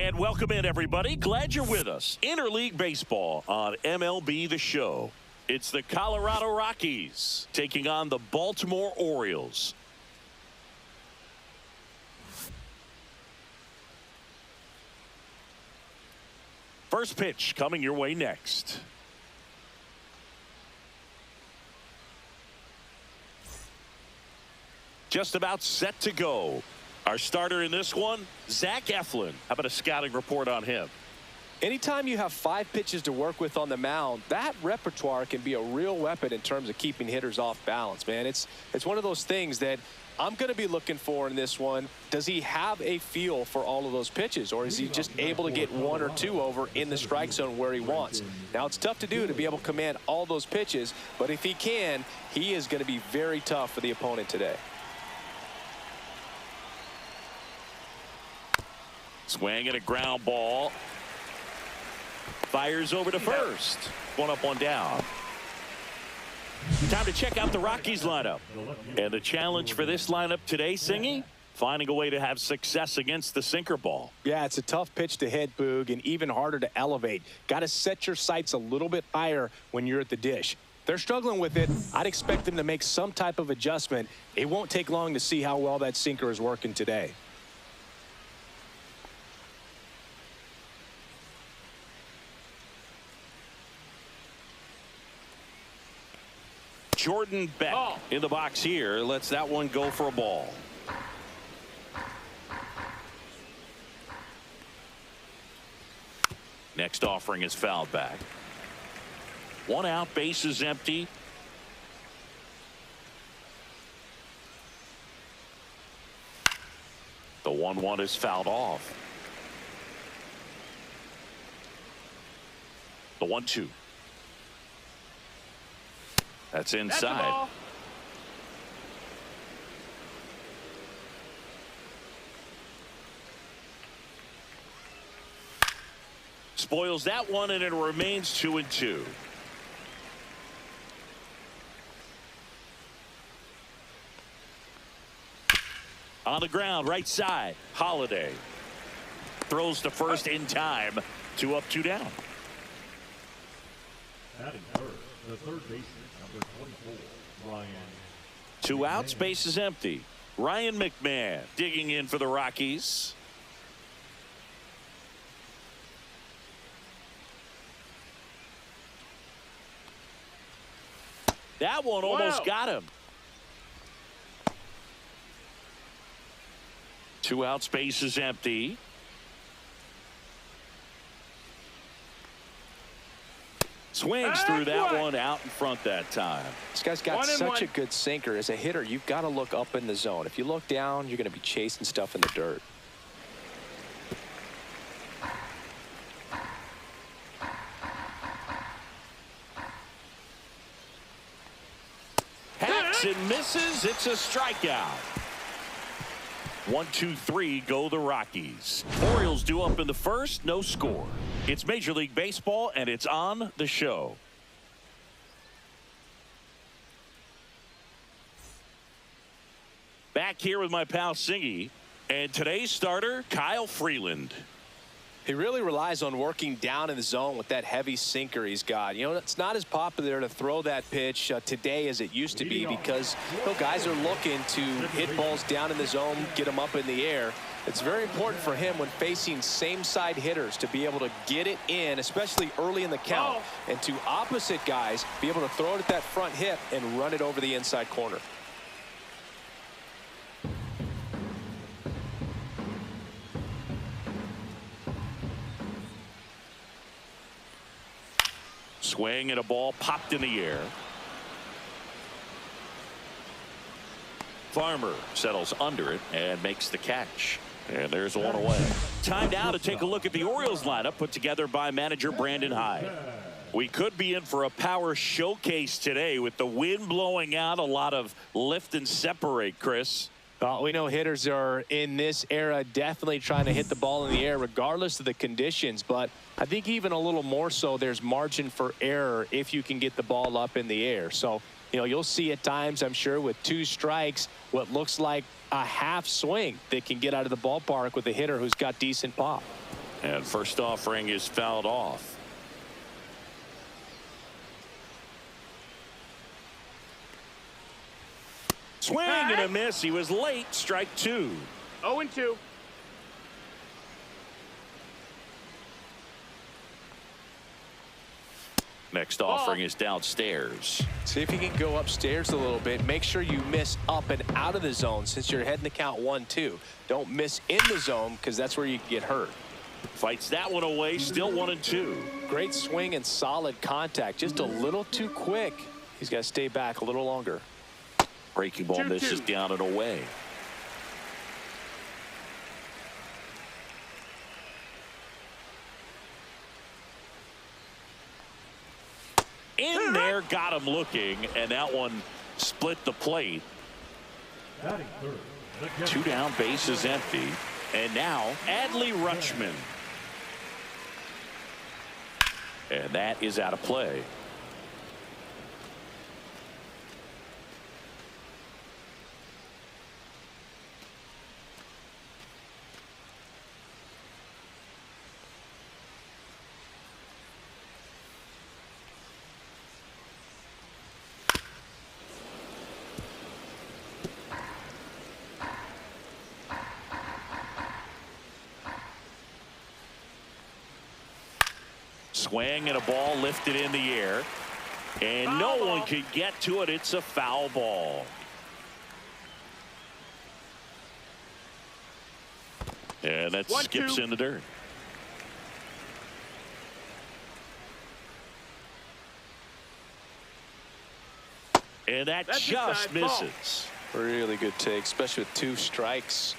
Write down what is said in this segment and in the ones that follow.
And welcome in, everybody. Glad you're with us. Interleague Baseball on MLB The Show. It's the Colorado Rockies taking on the Baltimore Orioles. First pitch coming your way next. Just about set to go. Our starter in this one, Zach Eflin. How about a scouting report on him? Anytime you have 5 pitches to work with on the mound, that repertoire can be a real weapon in terms of keeping hitters off balance, man. It's one of those things that I'm going to be looking for in this one. Does he have a feel for all of those pitches, or is he just able to get 1 or 2 over in the strike zone where he wants? Now, it's tough to do to be able to command all those pitches, but if he can, he is going to be very tough for the opponent today. Swing and a ground ball. Fires over to first. 1 up, 1 down. Time to check out the Rockies lineup. And the challenge for this lineup today, Singy, finding a way to have success against the sinker ball. Yeah, it's a tough pitch to hit, Boog, and even harder to elevate. Got to set your sights a little bit higher when you're at the dish. They're struggling with it. I'd expect them to make some type of adjustment. It won't take long to see how well that sinker is working today. Jordan Beck in the box here. Lets that one go for a ball. Next offering is fouled back. 1 out, base is empty. The 1-1 is fouled off. The 1-2. That's inside. Spoils that one, and it remains 2-2. On the ground, right side, Holiday throws to first in time. 2 up, 2 down. Batting first, the third baseman, number 24, Ryan. 2 outs, base is empty. Ryan McMahon digging in for the Rockies. That one almost got him. 2 outs, base is empty. Swings through that one, out in front that time. This guy's got such a good sinker. As a hitter, you've got to look up in the zone. If you look down, you're going to be chasing stuff in the dirt. Hacks and misses. It's a strikeout. 1-2-3 go the Rockies. Orioles due up in the first, no score. It's Major League Baseball, and it's on the show. Back here with my pal Singy, and today's starter, Kyle Freeland. He really relies on working down in the zone with that heavy sinker he's got. You know, it's not as popular to throw that pitch today as it used to be because guys are looking to hit balls down in the zone, get them up in the air. It's very important for him when facing same-side hitters to be able to get it in, especially early in the count, and to opposite guys be able to throw it at that front hip and run it over the inside corner. Swing and a ball popped in the air. Farmer settles under it and makes the catch. And there's one away. Time now to take a look at the Orioles lineup put together by manager Brandon Hyde. We could be in for a power showcase today with the wind blowing out. A lot of lift and separate, Chris. We know hitters are in this era definitely trying to hit the ball in the air regardless of the conditions, but I think even a little more so there's margin for error if you can get the ball up in the air. So, you know, you'll see at times, I'm sure, with 2 strikes, what looks like a half swing that can get out of the ballpark with a hitter who's got decent pop. And first offering is fouled off. Swing and a miss. He was late. Strike 2. 0-2. Next offering is downstairs. See if you can go upstairs a little bit. Make sure you miss up and out of the zone since you're heading to count 1-2. Don't miss in the zone because that's where you get hurt. Fights that one away. Still 1-2. Great swing and solid contact. Just a little too quick. He's got to stay back a little longer. Breaking ball misses down and away. In there, got him looking, and that one split the plate. Batting third. 2 down, base is empty. And now, Adley Rutschman. And that is out of play. Swing and a ball lifted in the air. And no one could get to it. It's a foul ball. And that skips in the dirt. And that just misses. Really good take, especially with 2 strikes.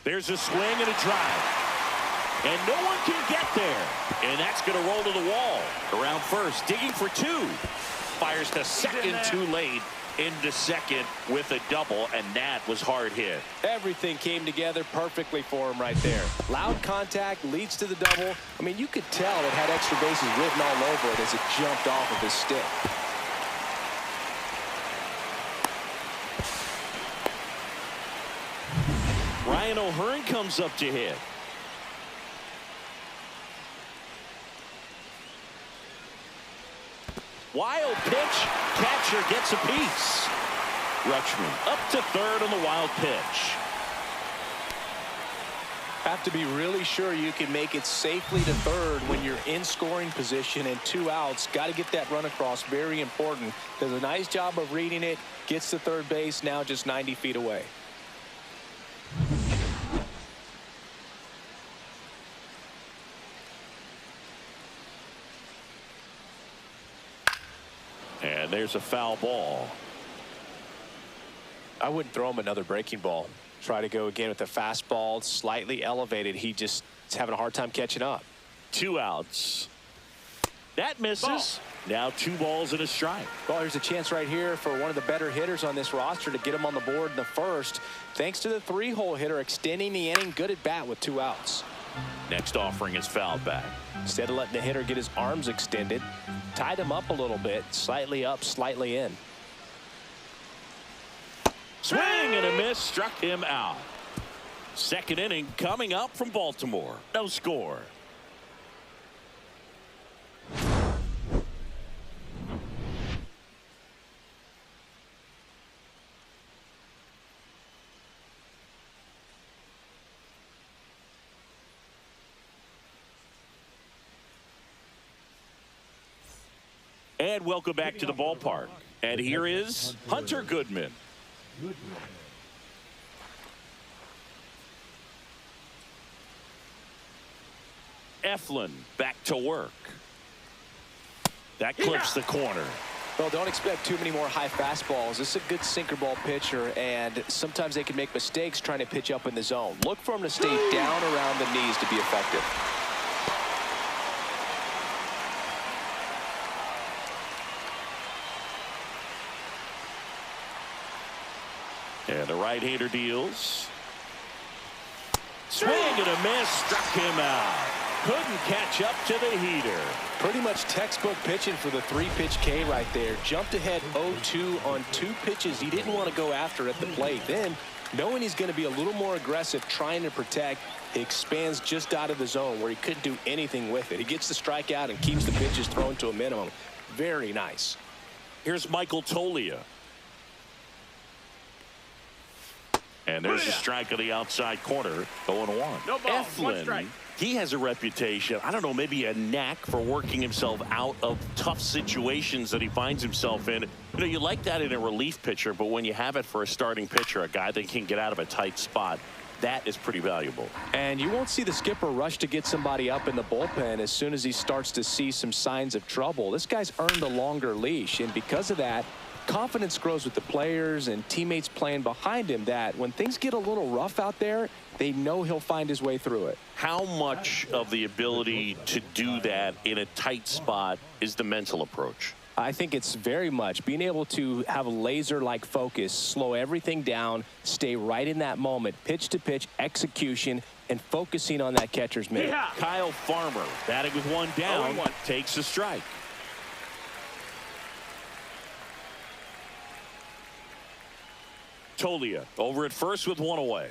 There's a swing and a drive. And no one can get there. And that's going to roll to the wall. Around first, digging for 2. Fires to second too late. Into second with a double, and that was hard hit. Everything came together perfectly for him right there. Loud contact leads to the double. I mean, you could tell it had extra bases written all over it as it jumped off of his stick. Ryan O'Hearn comes up to hit. Wild pitch. Catcher gets a piece. Rutschman up to third on the wild pitch. Have to be really sure you can make it safely to third when you're in scoring position and 2 outs. Got to get that run across. Very important. Does a nice job of reading it. Gets to third base. Now just 90 feet away. And there's a foul ball. I wouldn't throw him another breaking ball. Try to go again with the fastball, slightly elevated. He just is having a hard time catching up. 2 outs. That misses. Now 2 balls and a strike. Well, there's a chance right here for one of the better hitters on this roster to get him on the board in the first. Thanks to the 3-hole hitter extending the inning. Good at bat with 2 outs. Next offering is fouled back. Instead of letting the hitter get his arms extended, tied him up a little bit, slightly up, slightly in. Swing and a miss, struck him out. Second inning coming up from Baltimore. No score. And welcome back to the ballpark. And here is Hunter Goodman. Eflin back to work. That clips the corner. Well, don't expect too many more high fastballs. This is a good sinker ball pitcher, and sometimes they can make mistakes trying to pitch up in the zone. Look for him to stay down around the knees to be effective. And the right-hander deals. Swing and a miss, struck him out. Couldn't catch up to the heater. Pretty much textbook pitching for the 3-pitch K right there. Jumped ahead 0-2 on 2 pitches he didn't want to go after at the plate. Then Knowing he's going to be a little more aggressive trying to protect, he expands just out of the zone where he couldn't do anything with it. He gets the strikeout and keeps the pitches thrown to a minimum. Very nice. Here's Michael Toglia. And there's a strike on the outside corner, 0-1. No ball, one strike. He has a reputation, I don't know, maybe a knack for working himself out of tough situations that he finds himself in. You know, you like that in a relief pitcher, but when you have it for a starting pitcher, a guy that can get out of a tight spot, that is pretty valuable. And you won't see the skipper rush to get somebody up in the bullpen as soon as he starts to see some signs of trouble. This guy's earned a longer leash, and because of that, confidence grows with the players and teammates playing behind him, that when things get a little rough out there, they know he'll find his way through it. How much of the ability to do that in a tight spot is the mental approach? I think it's very much being able to have a laser-like focus, slow everything down, stay right in that moment, pitch to pitch execution, and focusing on that catcher's mitt. Yeah. Kyle Farmer, batting with one down, takes a strike. Toglia over at first with one away.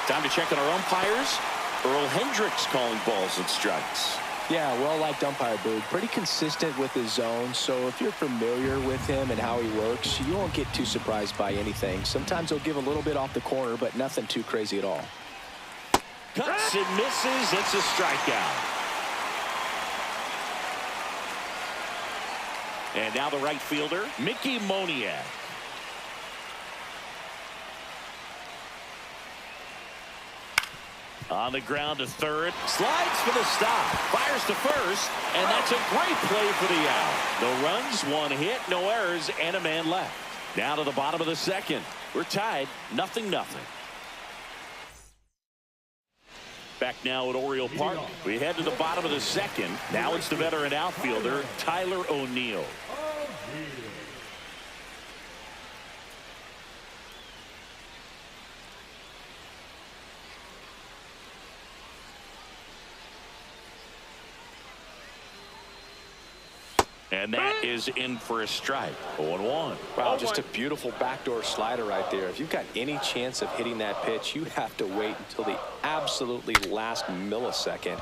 Time to check on our umpires. Earl Hendricks calling balls and strikes. Yeah, well-liked umpire, Boog. Pretty consistent with his zone, so if you're familiar with him and how he works, you won't get too surprised by anything. Sometimes he'll give a little bit off the corner, but nothing too crazy at all. Cuts and misses. It's a strikeout. And now the right fielder, Mickey Moniak. On the ground to third, slides for the stop, fires to first, and that's a great play for the out. No runs, one hit, no errors, and a man left. Down to the bottom of the second. We're tied, 0-0. Back now at Oriole Park. We head to the bottom of the second. Now it's the veteran outfielder, Tyler O'Neill. And that is in for a strike. 0-1. Wow, just a beautiful backdoor slider right there. If you've got any chance of hitting that pitch, you have to wait until the absolutely last millisecond.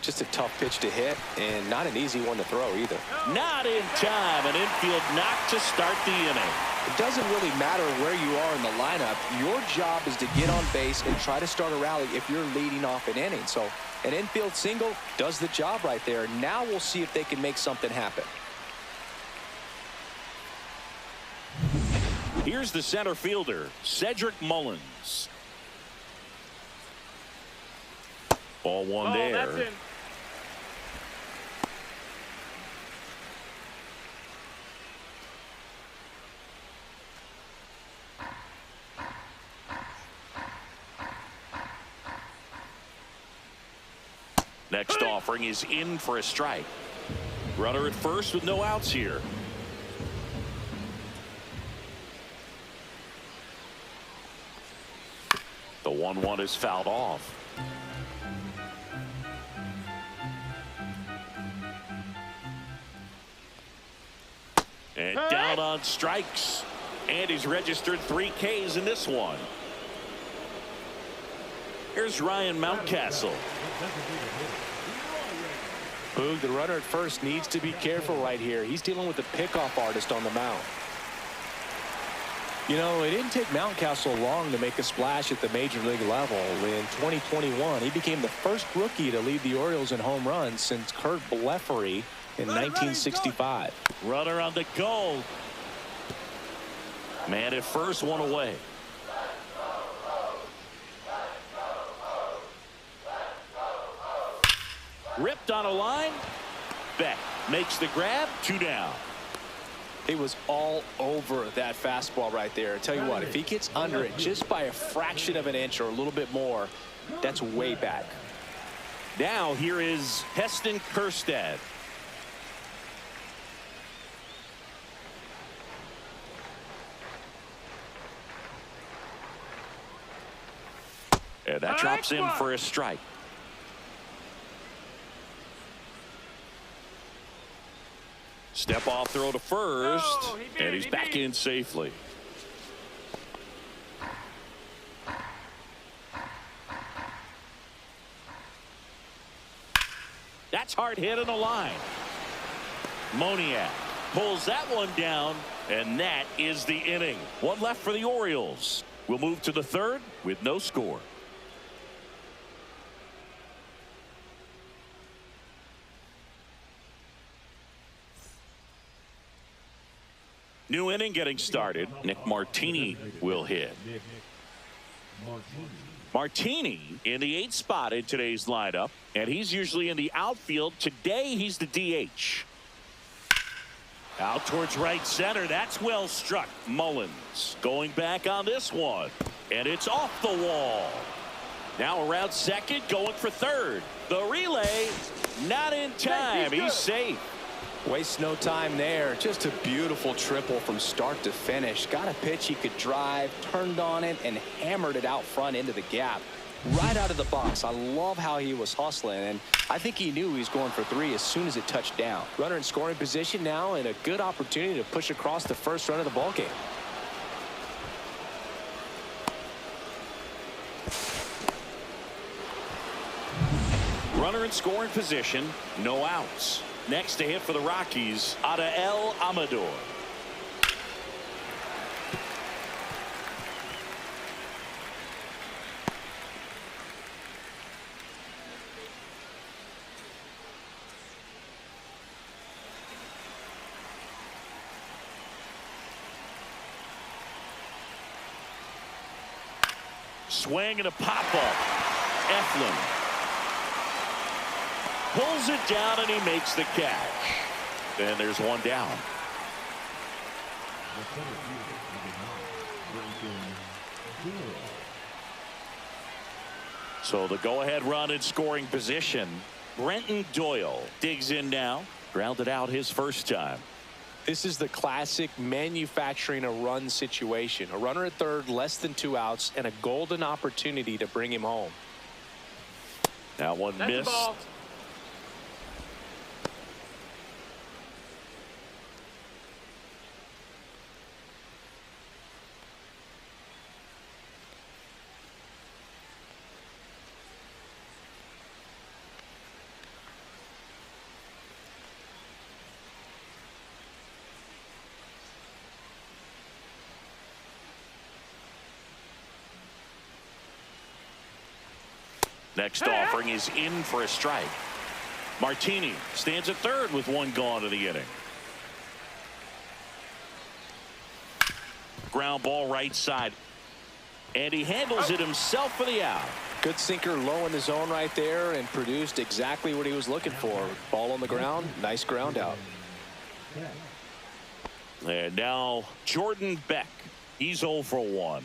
Just a tough pitch to hit, and not an easy one to throw either. Not in time. An infield knock to start the inning. It doesn't really matter where you are in the lineup. Your job is to get on base and try to start a rally if you're leading off an inning. So an infield single does the job right there. Now we'll see if they can make something happen. Here's the center fielder, Cedric Mullins. Ball one there. That's in. Next offering is in for a strike. Runner at first with no outs here. The 1-1 is fouled off. And down on strikes. And he's registered 3 Ks in this one. Here's Ryan Mountcastle. Boog, the runner at first needs to be careful right here. He's dealing with a pickoff artist on the mound. You know, it didn't take Mountcastle long to make a splash at the major league level. In 2021, he became the first rookie to lead the Orioles in home runs since Kurt Blefary in 1965. Runner on the go. Man at first, one away. Ripped on a line. Beck makes the grab. 2 down. It was all over that fastball right there. I tell you what, if he gets under it just by a fraction of an inch or a little bit more, that's way back. Now here is Heston Kjerstad. And that drops in for a strike. Step off throw to first, and he's back in safely. That's hard hit on the line. Moniak pulls that one down, and that is the inning. One left for the Orioles. We'll move to the third with no score. New inning getting started. Nick Martini will hit. Martini in the 8th spot in today's lineup, and he's usually in the outfield. Today he's the DH. Out towards right center. That's well struck. Mullins going back on this one, and it's off the wall. Now around second, going for third. The relay not in time. He's safe. Waste no time there. Just a beautiful triple from start to finish. Got a pitch he could drive, turned on it, and hammered it out front into the gap. Right out of the box. I love how he was hustling, and I think he knew he was going for 3 as soon as it touched down. Runner in scoring position now, and a good opportunity to push across the first run of the ballgame. Runner in scoring position, no outs. Next to hit for the Rockies, Adael Amador. Swing and a pop-up. Eflin pulls it down, and he makes the catch. And there's one down. So the go-ahead run in scoring position. Brenton Doyle digs in now. Grounded out his first time. This is the classic manufacturing a run situation. A runner at third, less than 2 outs, and a golden opportunity to bring him home. That one missed. Next offering is in for a strike. Martini stands at third with one gone to the inning. Ground ball right side. And he handles it himself for the out. Good sinker low in the zone right there, and produced exactly what he was looking for. Ball on the ground. Nice ground out. And now Jordan Beck. He's 0 for 1.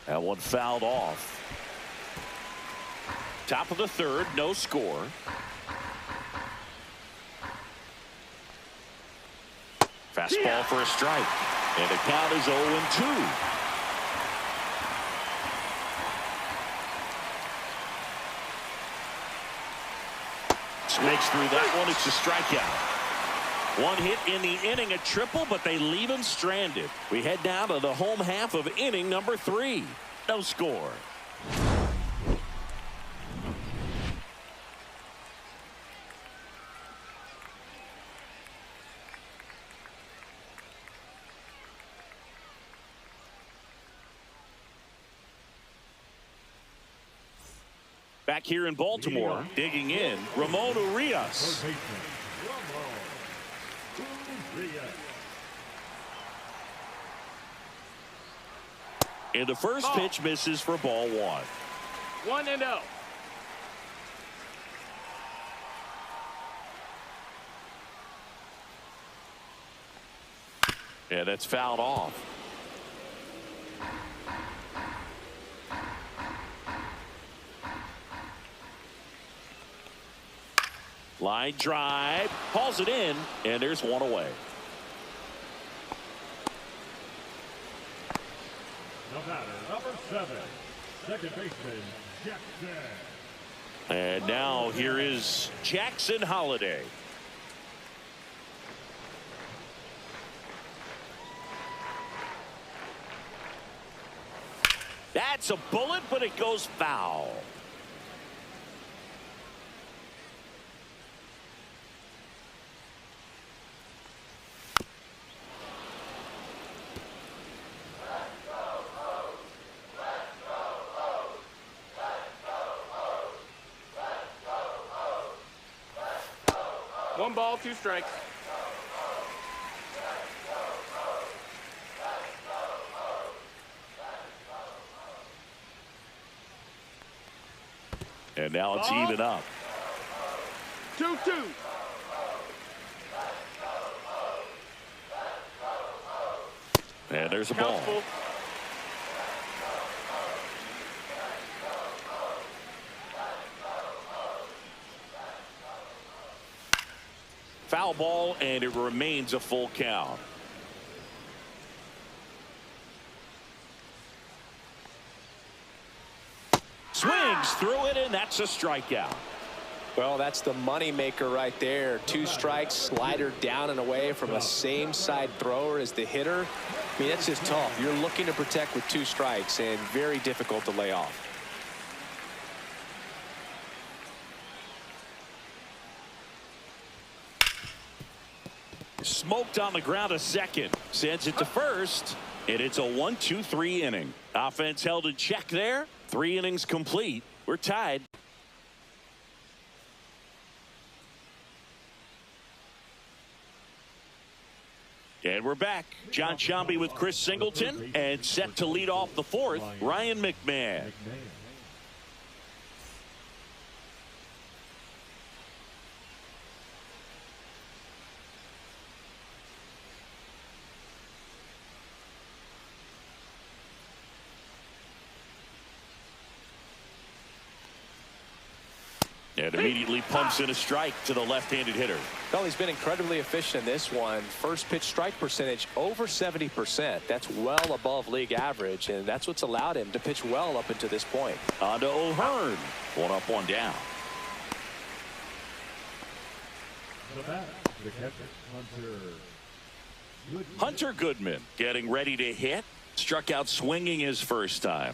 That one fouled off. Top of the third, no score. Fastball for a strike. And the count is 0-2. Swings through that one. It's a strikeout. One hit in the inning, a triple, but they leave him stranded. We head down to the home half of inning number 3. No score. Back here in Baltimore, digging in, Ramon Urias. And the first pitch misses for ball 1. 1-0. And that's fouled off. Line drive, hauls it in, and there's one away. No matter, number 7. second baseman, Jackson. And now here is Jackson Holiday. That's a bullet, but it goes foul. One ball, two strikes. And now it's even up. 2-2. And there's a ball. Countful. Foul ball, and it remains a full count. Swings through it, and that's a strikeout. Well, that's the money maker right there. 2 strikes, slider down and away from a same side thrower as the hitter. I mean, that's just tough. You're looking to protect with 2 strikes and very difficult to lay off. Smoked on the ground a second. Sends it to first. And it's a 1-2-3 inning. Offense held in check there. 3 innings complete. We're tied. And we're back. John Shambi with Chris Singleton. And set to lead off the 4th, Ryan McMahon. And immediately pumps in a strike to the left-handed hitter. Well, he's been incredibly efficient in this one. First pitch strike percentage over 70%. That's well above league average, and that's what's allowed him to pitch well up until this point. On to O'Hearn. 1 up, 1 down. The batter, the catcher, Hunter Goodman getting ready to hit. Struck out swinging his first time.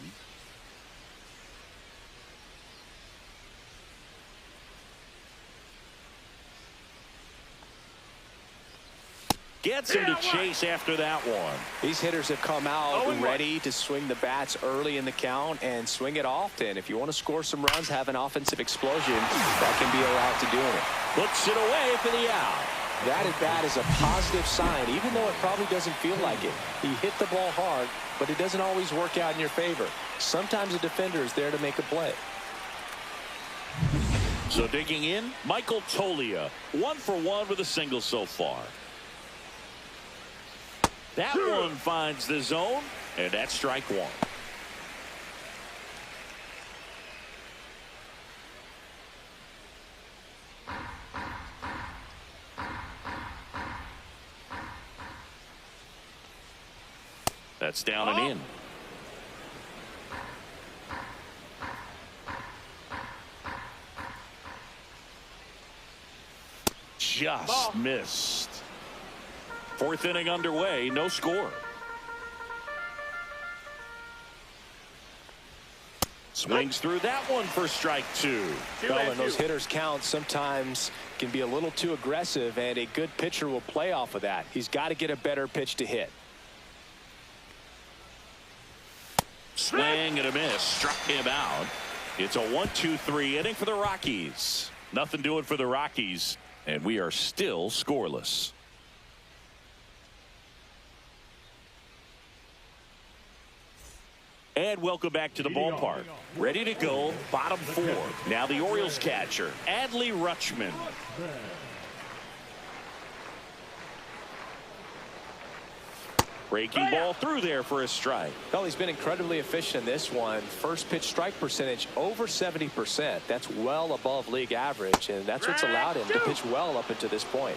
Gets him to chase after that one. These hitters have come out ready to swing the bats early in the count and swing it often. If you want to score some runs, have an offensive explosion, that can be a route to doing it. Puts it away for the out. That at bat is a positive sign, even though it probably doesn't feel like it. He hit the ball hard, but it doesn't always work out in your favor. Sometimes a defender is there to make a play. So digging in, Michael Tolia, 1 for 1 with a single so far. That one finds the zone, and that's strike 1. That's down and in. Just missed. 4th inning underway, no score. Swings through that one for strike 2. Well, and those hitters count sometimes can be a little too aggressive, and a good pitcher will play off of that. He's got to get a better pitch to hit. Swing and a miss. Struck him out. It's a 1-2-3 inning for the Rockies. Nothing doing for the Rockies, and we are still scoreless. And welcome back to the ballpark. Ready to go, bottom 4. Now the Orioles catcher, Adley Rutschman. Breaking ball through there for a strike. Well, he's been incredibly efficient in this one. First pitch strike percentage over 70%. That's well above league average, and that's what's allowed him to pitch well up until this point.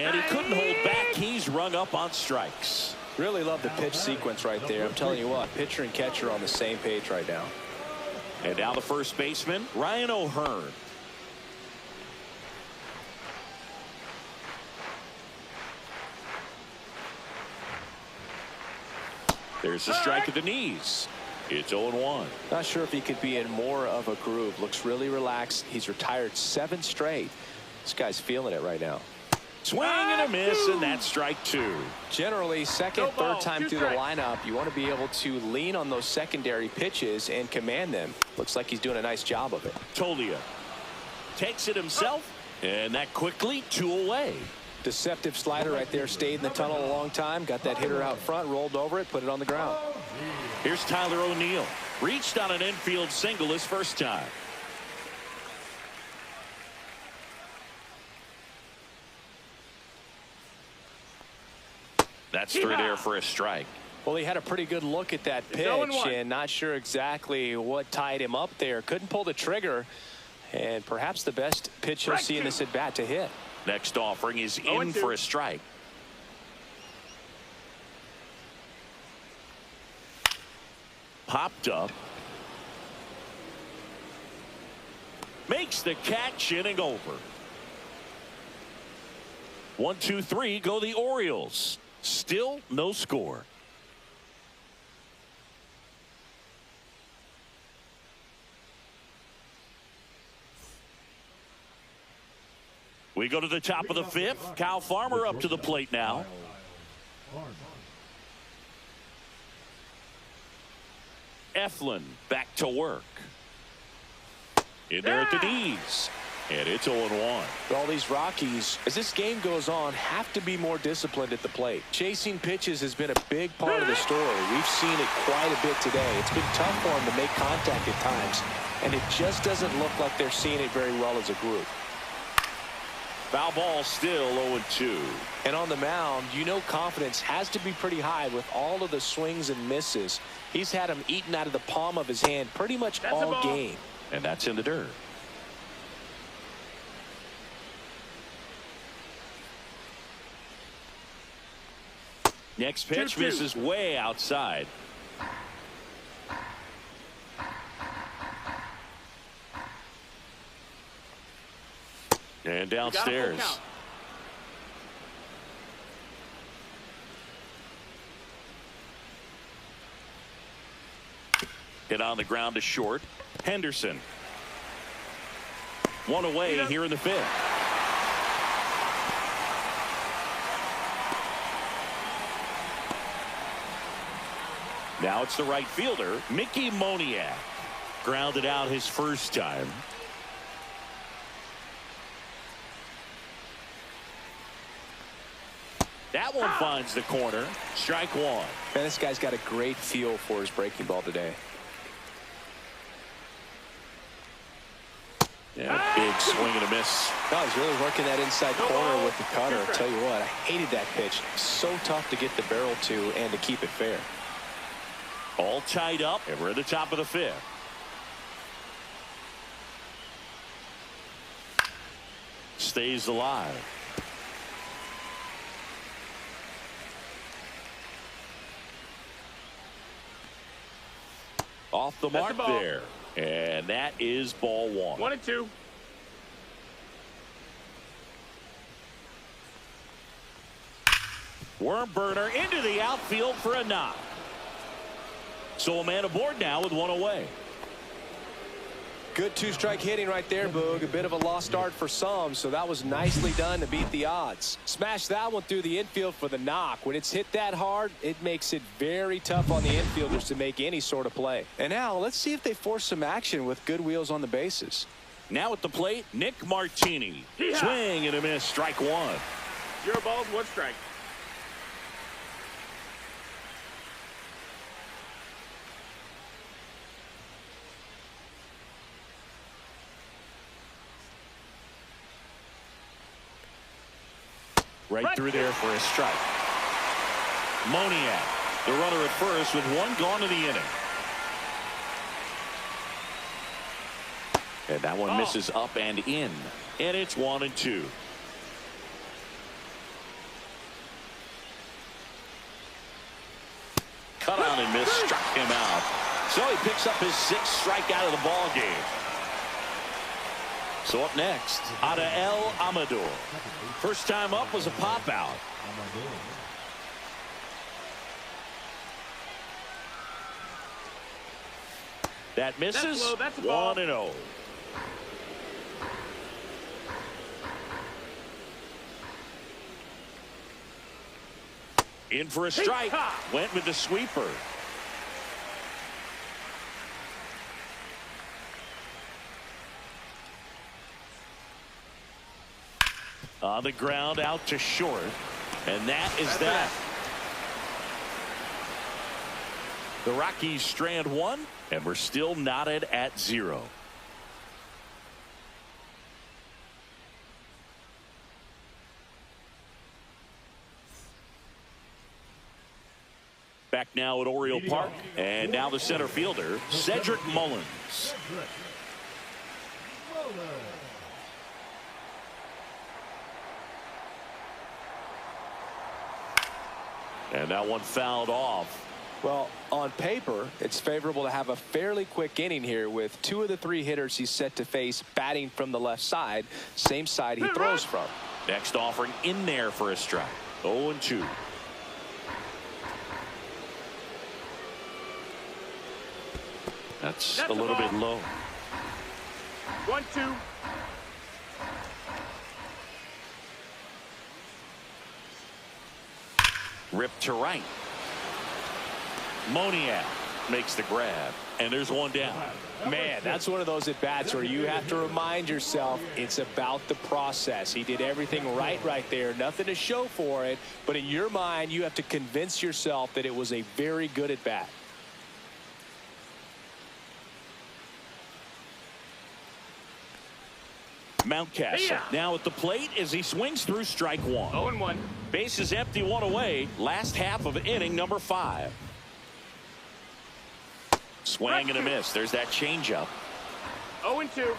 And he couldn't hold back. He's rung up on strikes. Really love the pitch sequence right there. I'm telling you what, pitcher and catcher on the same page right now. And now the first baseman, Ryan O'Hearn. There's a strike at the knees. It's 0-1. Not sure if he could be in more of a groove. Looks really relaxed. He's retired 7 straight. This guy's feeling it right now. Swing and a miss, and that's strike 2. Generally, second, third time through the lineup, you want to be able to lean on those secondary pitches and command them. Looks like he's doing a nice job of it. Tolia takes it himself, and that quickly 2 away. Deceptive slider right there. Stayed in the tunnel a long time. Got that hitter out front, rolled over it, put it on the ground. Here's Tyler O'Neill. Reached on an infield single his first time. That's through there for a strike. Well, he had a pretty good look at that pitch and not sure exactly what tied him up there. Couldn't pull the trigger, and perhaps the best pitch he'll see in this at bat to hit. Next offering is in for a strike. Popped up. Makes the catch, inning over. 1, 2, 3 go the Orioles. Still no score. We go to the top of the 5th. Kyle Farmer up to the plate now. Eflin back to work. In there at the knees. And it's 0-1. All these Rockies, as this game goes on, have to be more disciplined at the plate. Chasing pitches has been a big part of the story. We've seen it quite a bit today. It's been tough for them to make contact at times, and it just doesn't look like they're seeing it very well as a group. Foul ball, still 0-2. And on the mound, you know confidence has to be pretty high with all of the swings and misses. He's had them eaten out of the palm of his hand pretty much all game. And that's in the dirt. Next pitch misses way outside. And downstairs. Hit on the ground to short. Henderson. 1 away here in the 5th. Now it's the right fielder, Mickey Moniak. Grounded out his first time. That one finds the corner. Strike 1. Man, this guy's got a great feel for his breaking ball today. Yeah, big swing and a miss. No, he's really working that inside corner with the cutter. I'll tell you what, I hated that pitch. So tough to get the barrel to and to keep it fair. All tied up, and we're at the top of the 5th. Stays alive. Off the mark there. And that is ball 1. 1-2. Worm burner into the outfield for a knock. So a man aboard now with 1 away. Good 2-strike hitting right there, Boog. A bit of a lost start for some, so that was nicely done to beat the odds. Smash that one through the infield for the knock. When it's hit that hard, it makes it very tough on the infielders to make any sort of play. And now let's see if they force some action with good wheels on the bases. Now at the plate, Nick Martini. Swing and a miss, strike 1. 0 balls, 1 strike. Right through there for a strike. Moniak, the runner at first with 1 gone in the inning. And that one misses up and in. And it's 1-2. cut on and miss, struck him out. So he picks up his 6th strikeout of the ball game. So up next, Adael Amador. First time up was a pop out. That misses. That's 1-0. In for a strike. Went with the sweeper. On the ground, out to short. And that is that. The Rockies strand 1, and we're still knotted at 0. Back now at Oriole Park, and now the center fielder, Cedric Mullins. And that one fouled off. Well, on paper, it's favorable to have a fairly quick inning here with 2 of the 3 hitters he's set to face batting from the left side, same side he throws from. Next offering in there for a strike. 0-2. That's a little bit low. 1-2. Ripped to right. Moniak makes the grab, and there's one down. Man, that's one of those at-bats where you have to remind yourself it's about the process. He did everything right there. Nothing to show for it, but in your mind, you have to convince yourself that it was a very good at-bat. Mountcastle now at the plate as he swings through strike 1. 0-1. Base is empty, 1 away. Last half of inning number 5. Swing and a miss. There's that changeup. 0-2.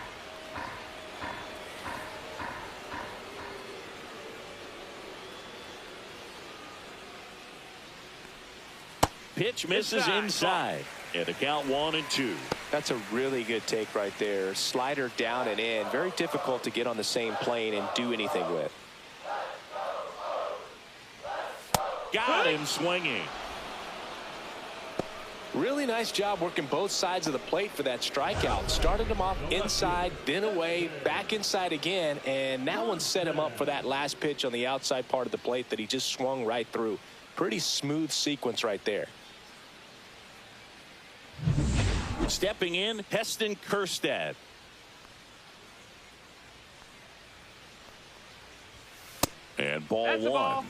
Pitch misses inside. And the count 1-2. That's a really good take right there. Slider down and in. Very difficult to get on the same plane and do anything with. Got him swinging. Really nice job working both sides of the plate for that strikeout. Started him off inside, then away, back inside again, and that one set him up for that last pitch on the outside part of the plate that he just swung right through. Pretty smooth sequence right there. Stepping in, Heston Kjerstad. And ball That's 1. ball.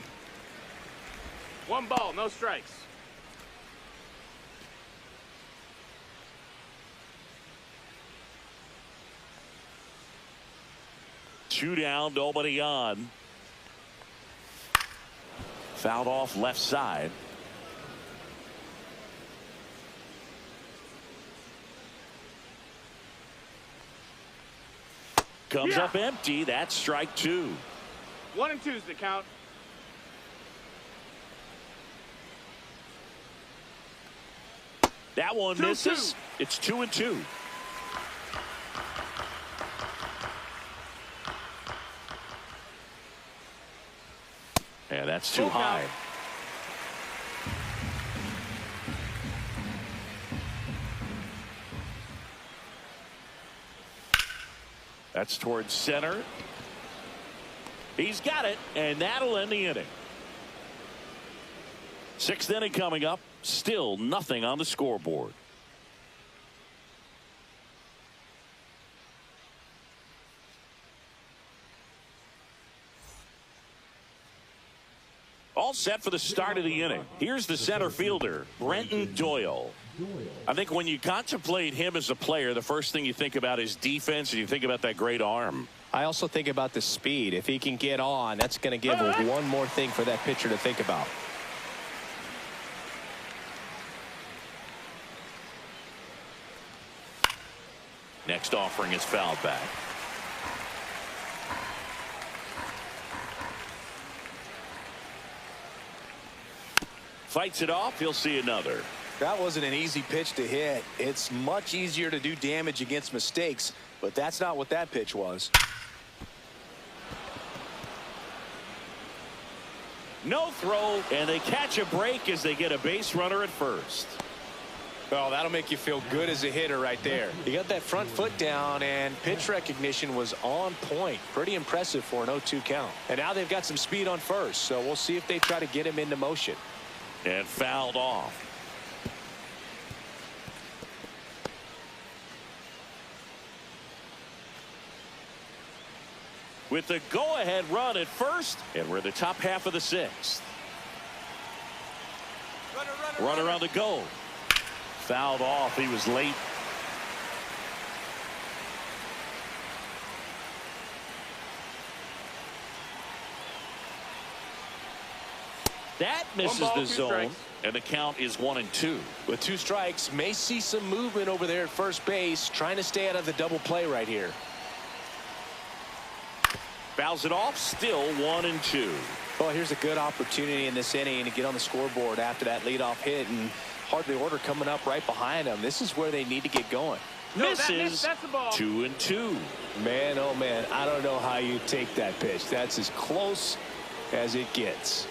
1 ball, no strikes. Two down, nobody on. Fouled off left side. Comes up empty. That's strike 2. 1-2 is the count. That one misses. It's 2-2. And that's too high. That's towards center. He's got it, and that'll end the inning. 6th inning coming up. Still nothing on the scoreboard. All set for the start of the inning. Here's the center fielder, Brenton Doyle. I think when you contemplate him as a player, the first thing you think about is defense, and you think about that great arm. I also think about the speed. If he can get on, that's going to give one more thing for that pitcher to think about. Next offering is fouled back. Fights it off. He'll see another. That wasn't an easy pitch to hit. It's much easier to do damage against mistakes, but that's not what that pitch was. No throw, and they catch a break as they get a base runner at first. Well, that'll make you feel good as a hitter right there. You got that front foot down, and pitch recognition was on point. Pretty impressive for an 0-2 count. And now they've got some speed on first, so we'll see if they try to get him into motion. And fouled off. With the go-ahead run at first, and we're in the top half of the sixth. Runner on the go. Fouled off. He was late. That misses the zone, and the count is 1-2. With 2 strikes, may see some movement over there at first base, trying to stay out of the double play right here. Fouls it off, still 1-2. Well, here's a good opportunity in this inning to get on the scoreboard after that leadoff hit, and hardly order coming up right behind them. This is where they need to get going. Misses. That's the ball. 2-2. Man, oh man, I don't know how you take that pitch. That's as close as it gets.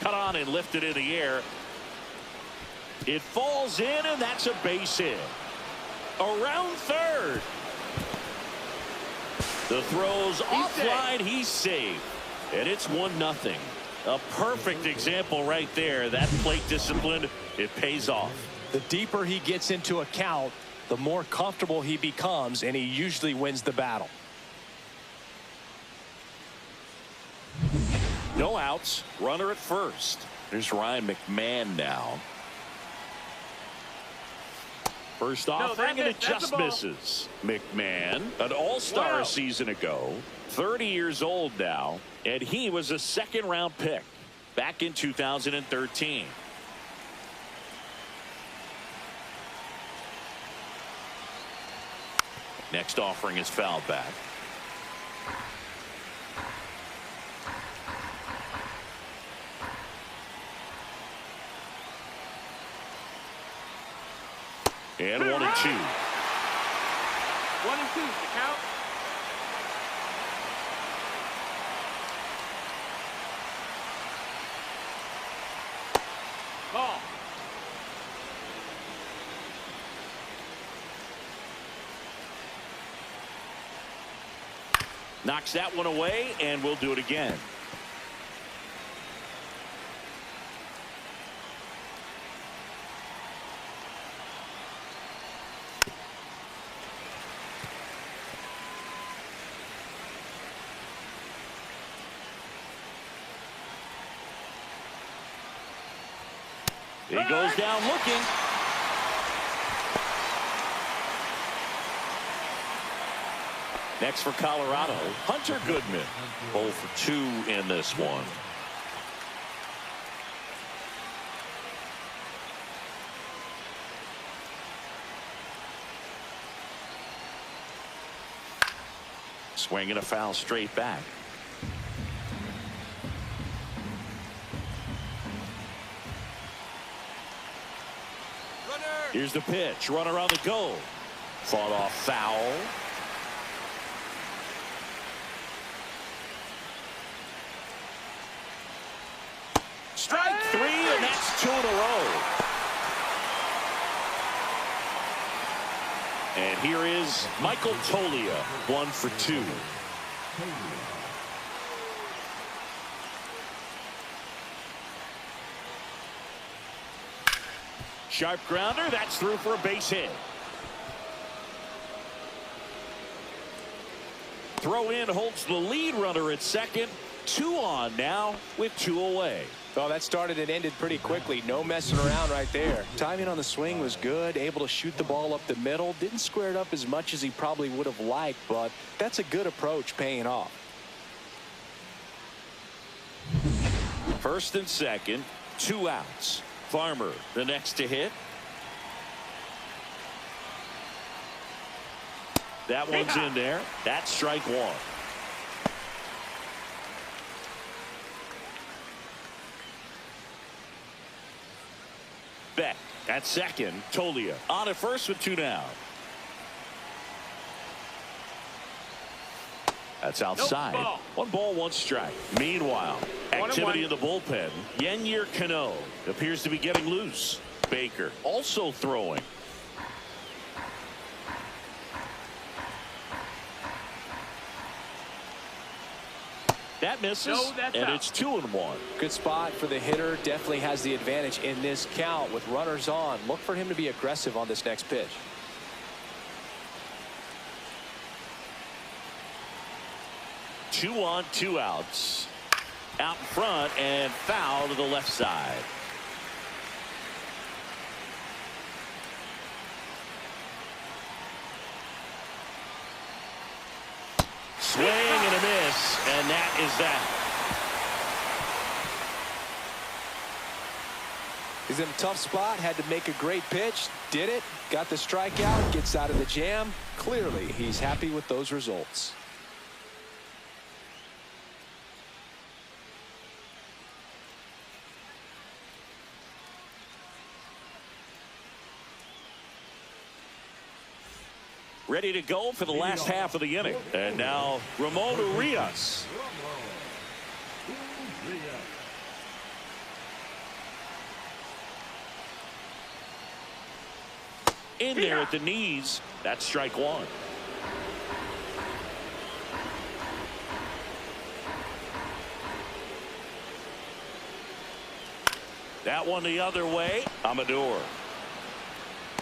Cut on and lifted in the air. It falls in, and that's a base hit. Around third. The throw's offline. He's safe. And it's 1-0. A perfect example right there. That plate discipline, it pays off. The deeper he gets into a count, the more comfortable he becomes, and he usually wins the battle. No outs. Runner at first. There's Ryan McMahon now. First offering, and it just misses. McMahon, an all-star a season ago, 30 years old now, and he was a second-round pick back in 2013. Next offering is fouled back. And 1-2. 1-2 the count. Ball. Knocks that one away, and we'll do it again. He goes down looking. Next for Colorado, Hunter Goodman. 0 for 2 in this one. Swinging a foul straight back. Here's the pitch. Runner on the go. Fought off foul. Strike 3, and that's 2 in a row. And here is Michael Tolia, 1 for 2. Sharp grounder, that's through for a base hit. Throw in holds the lead runner at second. 2 on now with 2 away. Well, that started and ended pretty quickly. No messing around right there. Timing on the swing was good. Able to shoot the ball up the middle. Didn't square it up as much as he probably would have liked, but that's a good approach paying off. First and second, 2 outs. Farmer, the next to hit. That one's in there. That's strike 1. Beck. At second, Tolia. On at first with 2 down. That's outside. Nope, 1 ball, 1 strike. Meanwhile, activity in the bullpen. Yennier Cano appears to be getting loose. Baker also throwing. That misses, No, that's and out. it's 2-1. Good spot for the hitter. Definitely has the advantage in this count with runners on. Look for him to be aggressive on this next pitch. Two on, 2 outs. Out in front and foul to the left side. Swing and a miss, and that is that. He's in a tough spot, had to make a great pitch, did it, got the strikeout, gets out of the jam. Clearly, he's happy with those results. Ready to go for the last half of the inning. And now Ramon Urias. In there at the knees. That's strike 1. That one the other way. Amador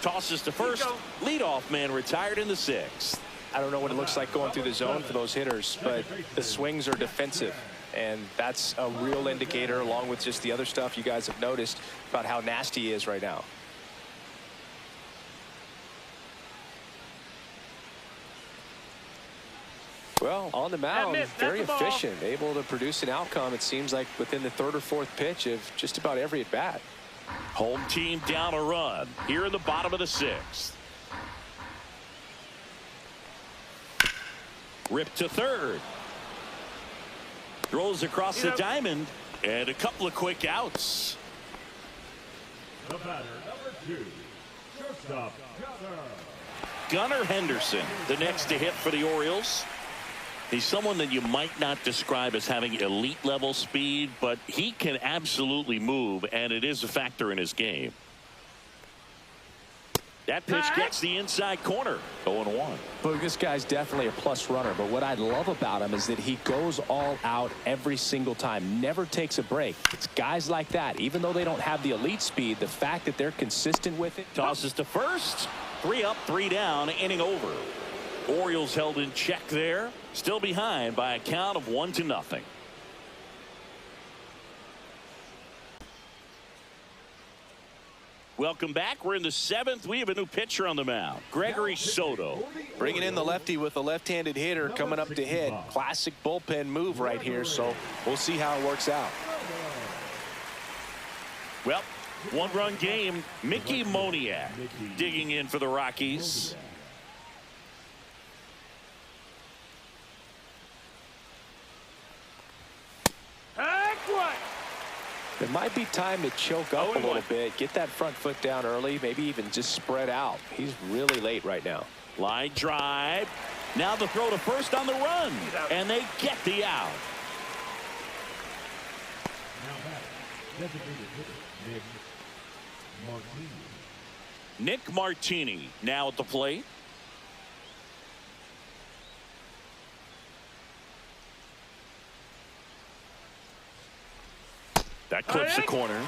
tosses to first. Leadoff man retired in the 6th. I don't know what it looks like going through the zone for those hitters, but the swings are defensive, and that's a real indicator, along with just the other stuff you guys have noticed about how nasty he is right now. Well, on the mound, very efficient, able to produce an outcome, it seems like, within the 3rd or 4th pitch of just about every at bat. Home team down a run here in the bottom of the 6th. Ripped to third. Throws across the diamond, and a couple of quick outs. The batter, number 2, shortstop, Gunnar Henderson, the next to hit for the Orioles. He's someone that you might not describe as having elite level speed, but he can absolutely move, and it is a factor in his game. That pitch gets the inside corner. 0-1. But this guy's definitely a plus runner, but what I love about him is that he goes all out every single time, never takes a break. It's guys like that, even though they don't have the elite speed, the fact that they're consistent with it. Tosses to first. 3 up, 3 down, inning over. Orioles held in check there, still behind by a count of 1-0. Welcome back. We're in the 7th. We have a new pitcher on the mound, Gregory Soto. Bringing in the lefty with a left-handed hitter coming up to hit. Classic bullpen move right here, so we'll see how it works out. Well, 1-run game. Mickey Moniak digging in for the Rockies. It might be time to choke up a little bit, get that front foot down early, maybe even just spread out. He's really late right now. Line drive. Now the throw to first on the run, and they get the out. Nick Martini now at the plate. That clips the corner.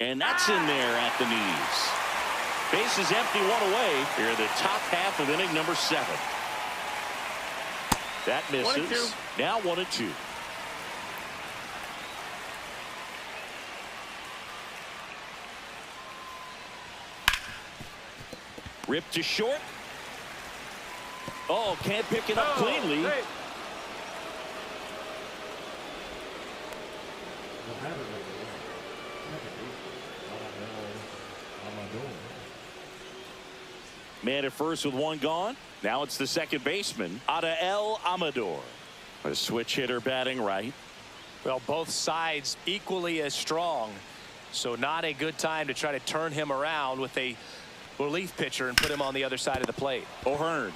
And that's in there at the knees. Base is empty, 1 away. Here in the top half of inning number 7. That misses. Now 1-2. Ripped to short. Oh, can't pick it up cleanly. The batter, Man at first with one gone. Now it's the second baseman, Adael Amador. A switch hitter batting right. Well, both sides equally as strong. So not a good time to try to turn him around with a relief pitcher and put him on the other side of the plate. O'Hearn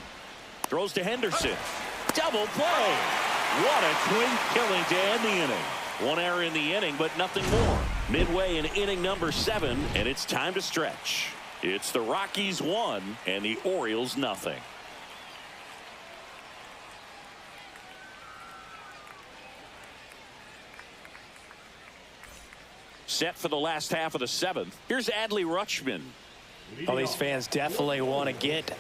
throws to Henderson. Double play. What a twin killing to end the inning. One error in the inning, but nothing more. Midway in inning number 7, and it's time to stretch. It's the Rockies 1 and the Orioles nothing. Set for the last half of the 7th. Here's Adley Rutschman. Well, these fans definitely want to get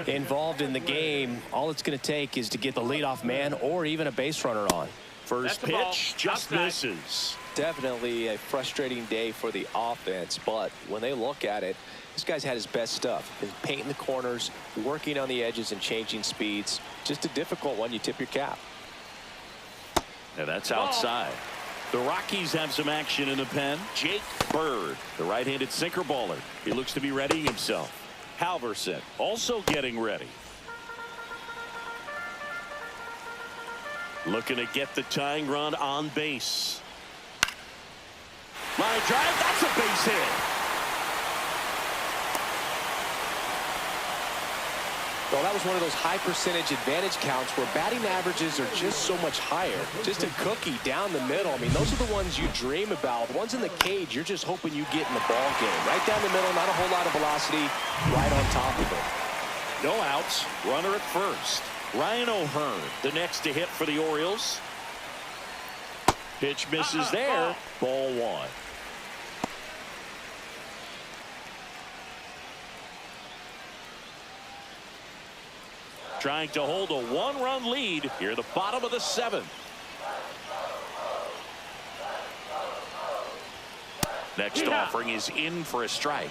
involved in the game. All it's going to take is to get the leadoff man or even a base runner on. First pitch just misses. Definitely a frustrating day for the offense, but when they look at it, this guy's had his best stuff. He's painting the corners, working on the edges and changing speeds. Just a difficult one. You tip your cap. Now that's outside. The Rockies have some action in the pen. Jake Bird, the right-handed sinker baller. He looks to be readying himself. Halverson also getting ready. Looking to get the tying run on base. Line drive, that's a base hit. Well, that was one of those high percentage advantage counts where batting averages are just so much higher. Just a cookie down the middle. I mean, those are the ones you dream about. The ones in the cage, you're just hoping you get in the ball game. Right down the middle, not a whole lot of velocity, right on top of it. No outs, runner at first. Ryan O'Hearn, the next to hit for the Orioles. Pitch misses there. Ball 1. Trying to hold a 1-run lead here at the bottom of the 7th. Next offering is in for a strike.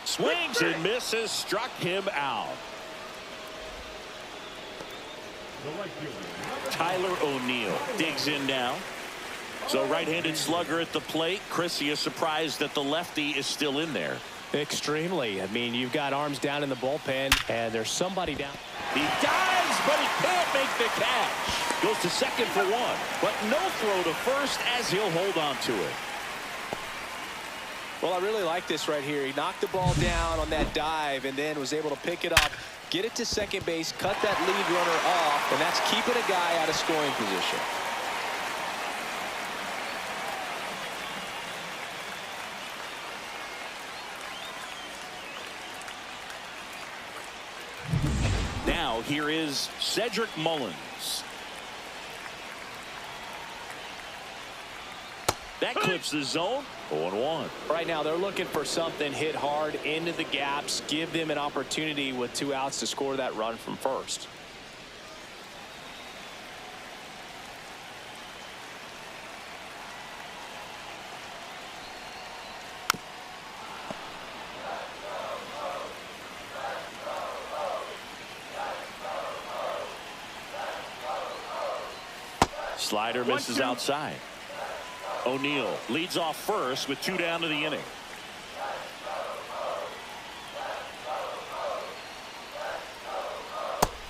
Swings and misses, struck him out. Tyler O'Neill digs in now. So right-handed slugger at the plate. Chris, you surprised that the lefty is still in there? Extremely. I mean, you've got arms down in the bullpen, and there's somebody down. He dives, but he can't make the catch. Goes to second for 1, but no throw to first as he'll hold on to it. Well, I really like this right here. He knocked the ball down on that dive and then was able to pick it up, get it to second base, cut that lead runner off, and that's keeping a guy out of scoring position. Now here is Cedric Mullins. That clips the zone. 0-1. Right now they're looking for something hit hard into the gaps, give them an opportunity with 2 outs to score that run from first. Slider misses outside. O'Neill leads off first with 2 down to the inning.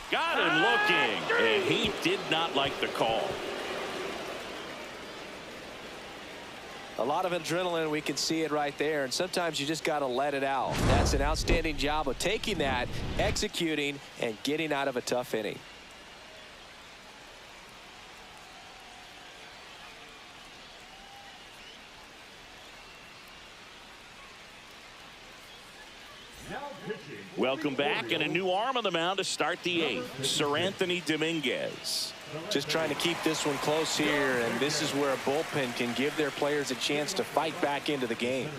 Got him looking, and he did not like the call. A lot of adrenaline, we can see it right there, and sometimes you just got to let it out. That's an outstanding job of taking that, executing, and getting out of a tough inning. Welcome back, and a new arm on the mound to start the 8th. Sir Anthony Dominguez. Just trying to keep this one close here, and this is where a bullpen can give their players a chance to fight back into the game.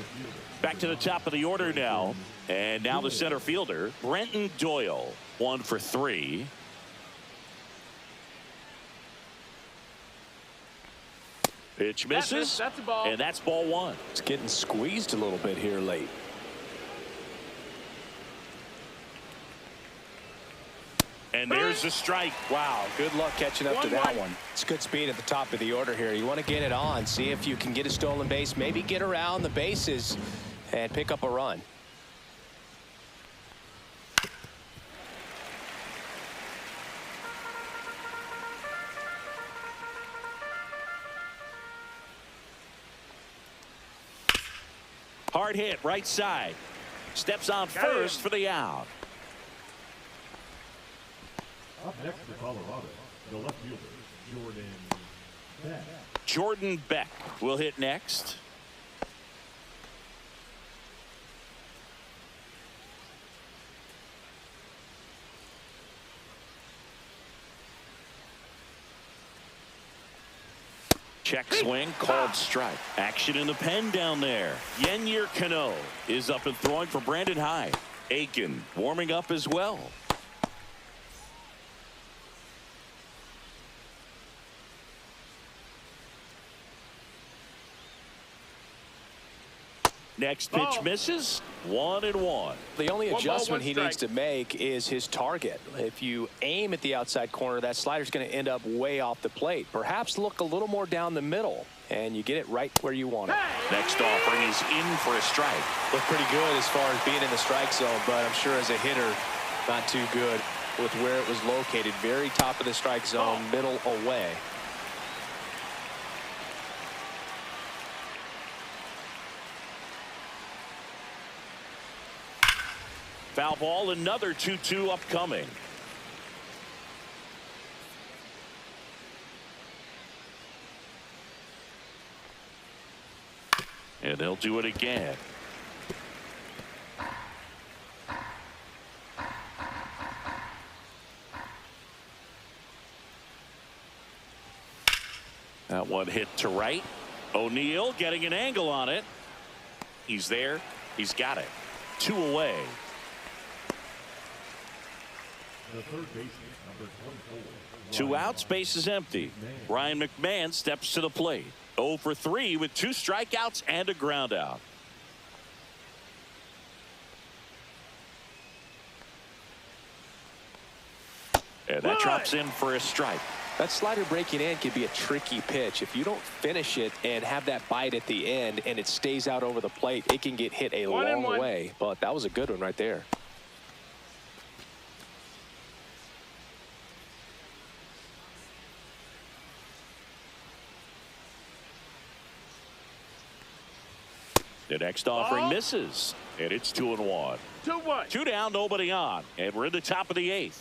Back to the top of the order now, and now the center fielder, Brenton Doyle. 1 for 3. Pitch misses, That's a ball. and that's ball 1. It's getting squeezed a little bit here late. And there's a strike. Wow, good luck catching up to that one. It's good speed at the top of the order here. You want to get it on, see if you can get a stolen base, maybe get around the bases and pick up a run. Hard hit, right side. Steps on first for the out. Up next for Colorado, the left fielder, Jordan Beck. Jordan Beck will hit next. Check swing, called strike. Action in the pen down there. Yennier Cano is up and throwing for Brandon Hyde. Aiken warming up as well. Next pitch misses. 1-1. The only adjustment he needs to make is his target. If you aim at the outside corner, that slider's going to end up way off the plate. Perhaps look a little more down the middle, and you get it right where you want it. Next offering is in for a strike. Looked pretty good as far as being in the strike zone, but I'm sure as a hitter, not too good with where it was located. Very top of the strike zone, middle away. Foul ball, another 2-2 upcoming. And they'll do it again. That one hit to right. O'Neill getting an angle on it. He's there. He's got it. 2 away. The third baseman, number 24. 2 outs, base is empty. Ryan McMahon steps to the plate. 0 for 3 with 2 strikeouts and a ground out. And that drops in for a strike. That slider breaking in can be a tricky pitch. If you don't finish it and have that bite at the end and it stays out over the plate, it can get hit a long way. But that was a good one right there. The next offering misses, and it's 2-1. 2-1. 2 down, nobody on, and we're in the top of the 8th.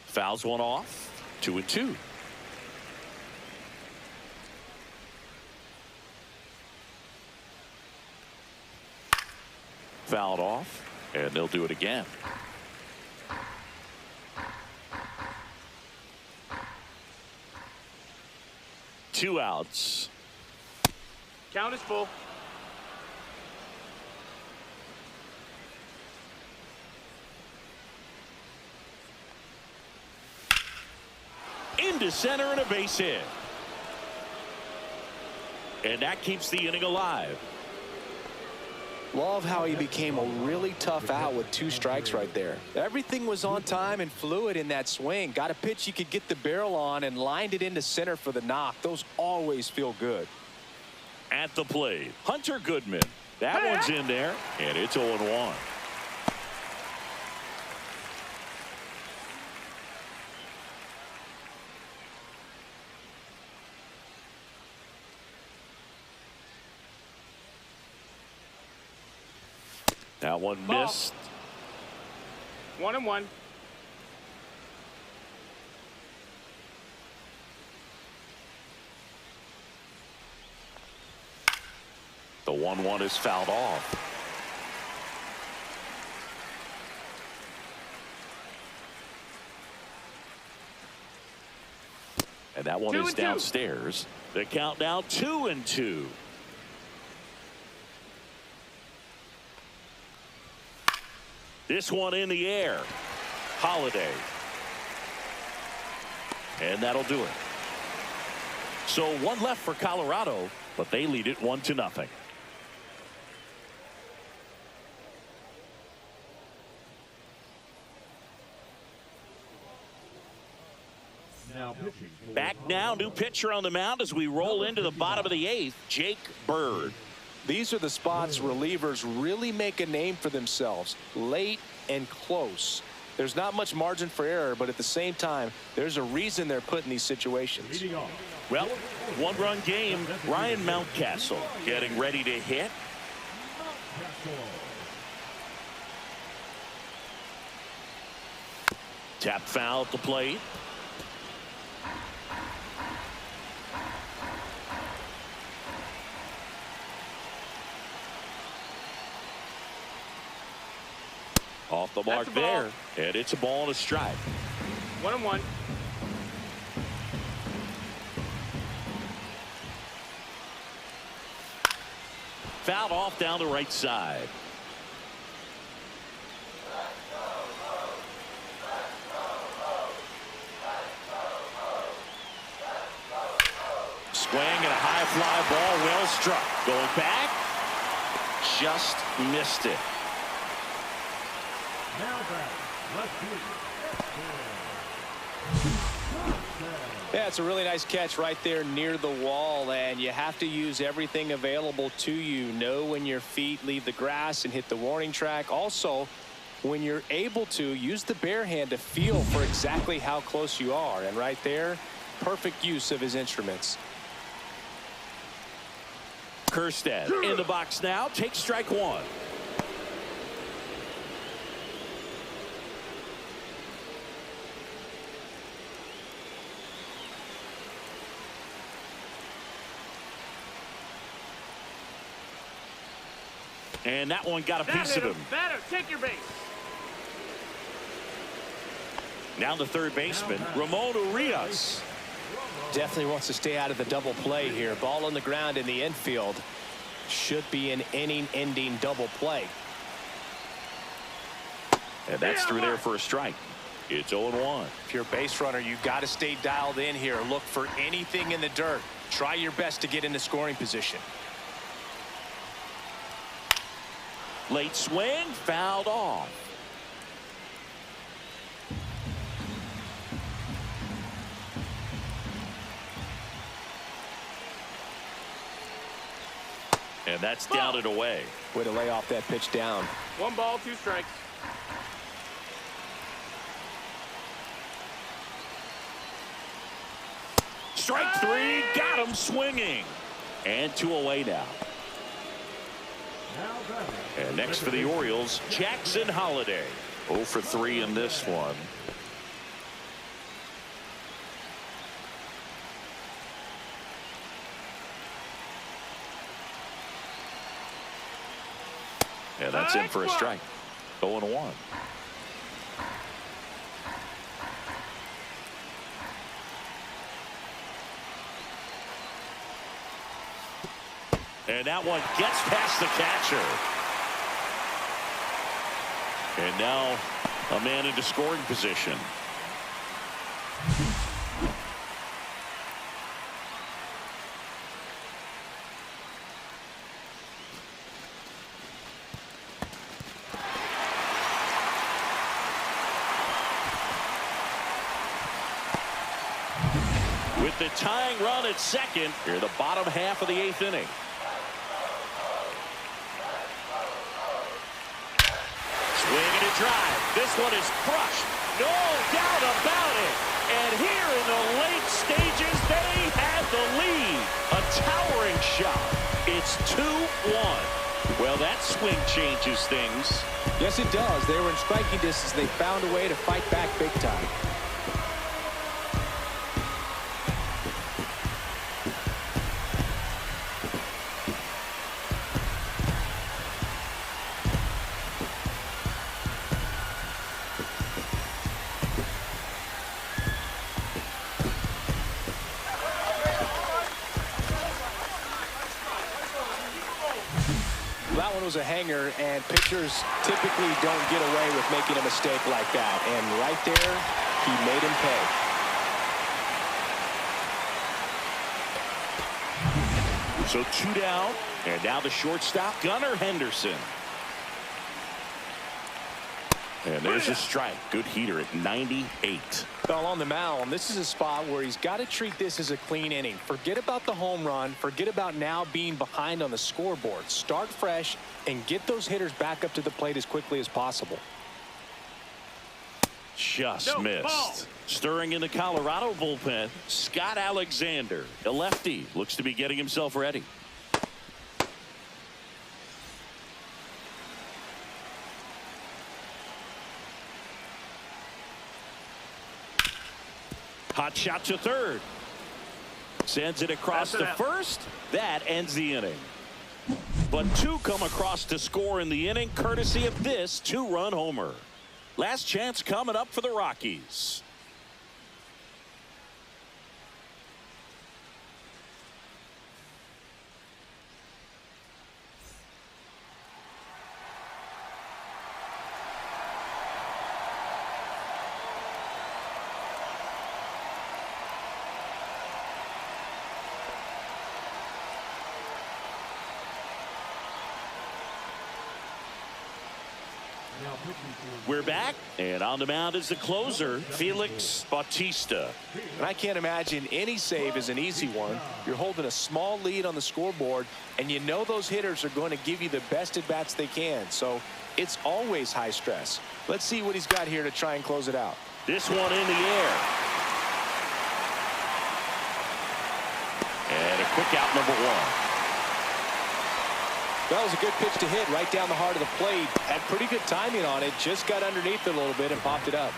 Fouls one off. 2-2. Fouled off, and they'll do it again. Two outs. Count is full. Into center and a base hit. And that keeps the inning alive. Love how he became a really tough out with 2 strikes right there. Everything was on time and fluid in that swing. Got a pitch he could get the barrel on and lined it into center for the knock. Those always feel good. At the plate, Hunter Goodman. That one's in there, and it's 0-1. That one missed. 1-1. The 1-1 is fouled off. And that one is downstairs. The count now 2-2. This one in the air. Holiday. And that'll do it. So 1 left for Colorado, but they lead it 1-0. Now pitching. Back now, new pitcher on the mound as we roll into the bottom of the 8th, Jake Bird. These are the spots relievers really make a name for themselves, late and close. There's not much margin for error, but at the same time, there's a reason they're put in these situations. Leading off. Well, one-run game. Ryan Mountcastle getting ready to hit. Tap foul at the plate. Off the mark there, and it's a ball and a strike. 1-1. Fouled off down the right side. Swing and a high fly ball, well struck. Going back, just missed it. Now back. Left fielder. Yeah, it's a really nice catch right there near the wall, and you have to use everything available to you. Know when your feet leave the grass and hit the warning track. Also, when you're able to, use the bare hand to feel for exactly how close you are. And right there, perfect use of his instruments. Kerstead in the box now. Takes strike one. And that one got a piece of him. Better. Take your base. Now the third baseman, Ramon Urias. Definitely wants to stay out of the double play here. Ball on the ground in the infield. Should be an inning-ending double play. And that's through there for a strike. It's 0-1. If you're a base runner, you got to stay dialed in here. Look for anything in the dirt. Try your best to get into scoring position. Late swing, fouled off. And that's down and away. Way to lay off that pitch down. 1 ball, 2 strikes. Strike 3, got him swinging. And 2 away now. And next for the Orioles, Jackson Holliday. 0 for 3 in this one. And that's in for a strike. 0-1. And that one gets past the catcher. And now a man into scoring position. With the tying run at second, here the bottom half of the 8th inning. Swing and a drive. This one is crushed. No doubt about it. And here in the late stages, they have the lead. A towering shot. It's 2-1. Well, that swing changes things. Yes, it does. They were in striking distance. They found a way to fight back big time. That one was a hanger, and pitchers typically don't get away with making a mistake like that. And right there, he made him pay. So 2 down, and now the shortstop, Gunnar Henderson. And there's a strike. Good heater at 98. Well, on the mound, this is a spot where he's got to treat this as a clean inning. Forget about the home run. Forget about now being behind on the scoreboard. Start fresh and get those hitters back up to the plate as quickly as possible. Just missed. Stirring in the Colorado bullpen, Scott Alexander, a lefty, looks to be getting himself ready. Hot shot to third. Sends it across to first. That ends the inning. But two come across to score in the inning, courtesy of this two-run homer. Last chance coming up for the Rockies. We're back, and on the mound is the closer, Felix Bautista. And I can't imagine any save is an easy one. You're holding a small lead on the scoreboard, and you know those hitters are going to give you the best at-bats they can. So it's always high stress. Let's see what he's got here to try and close it out. This one in the air. And a quick out, number one. That was a good pitch to hit right down the heart of the plate. Had pretty good timing on it. Just got underneath it a little bit and popped it up.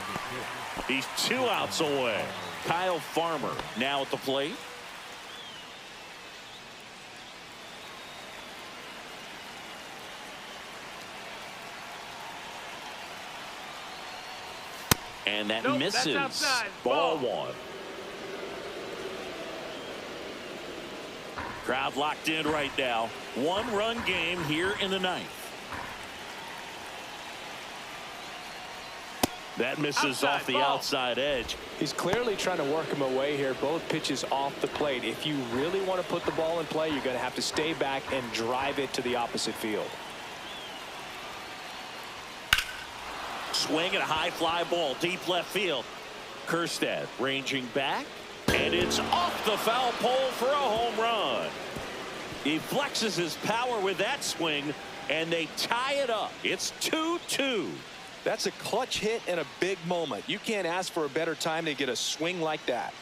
He's 2 outs away. Kyle Farmer now at the plate. And that misses. That's outside. Ball one. Crowd locked in right now. 1-run game here in the 9th. That misses off the outside edge. He's clearly trying to work him away here. Both pitches off the plate. If you really want to put the ball in play, you're going to have to stay back and drive it to the opposite field. Swing and a high fly ball deep left field. Kjerstad ranging back, and it's off the foul pole for a home run. He flexes his power with that swing, and they tie it up. It's 2-2. That's a clutch hit in a big moment. You can't ask for a better time to get a swing like that.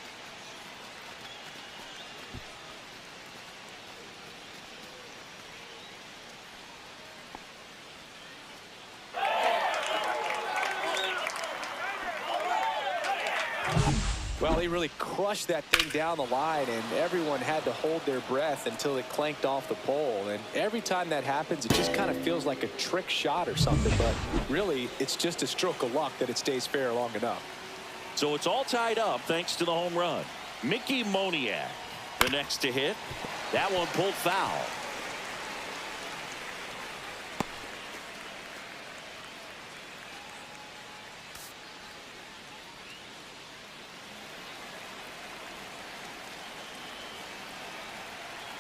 Well, he really crushed that thing down the line, and everyone had to hold their breath until it clanked off the pole. And every time that happens, it just kind of feels like a trick shot or something. But really, it's just a stroke of luck that it stays fair long enough. So it's all tied up thanks to the home run. Mickey Moniak, the next to hit. That one pulled foul.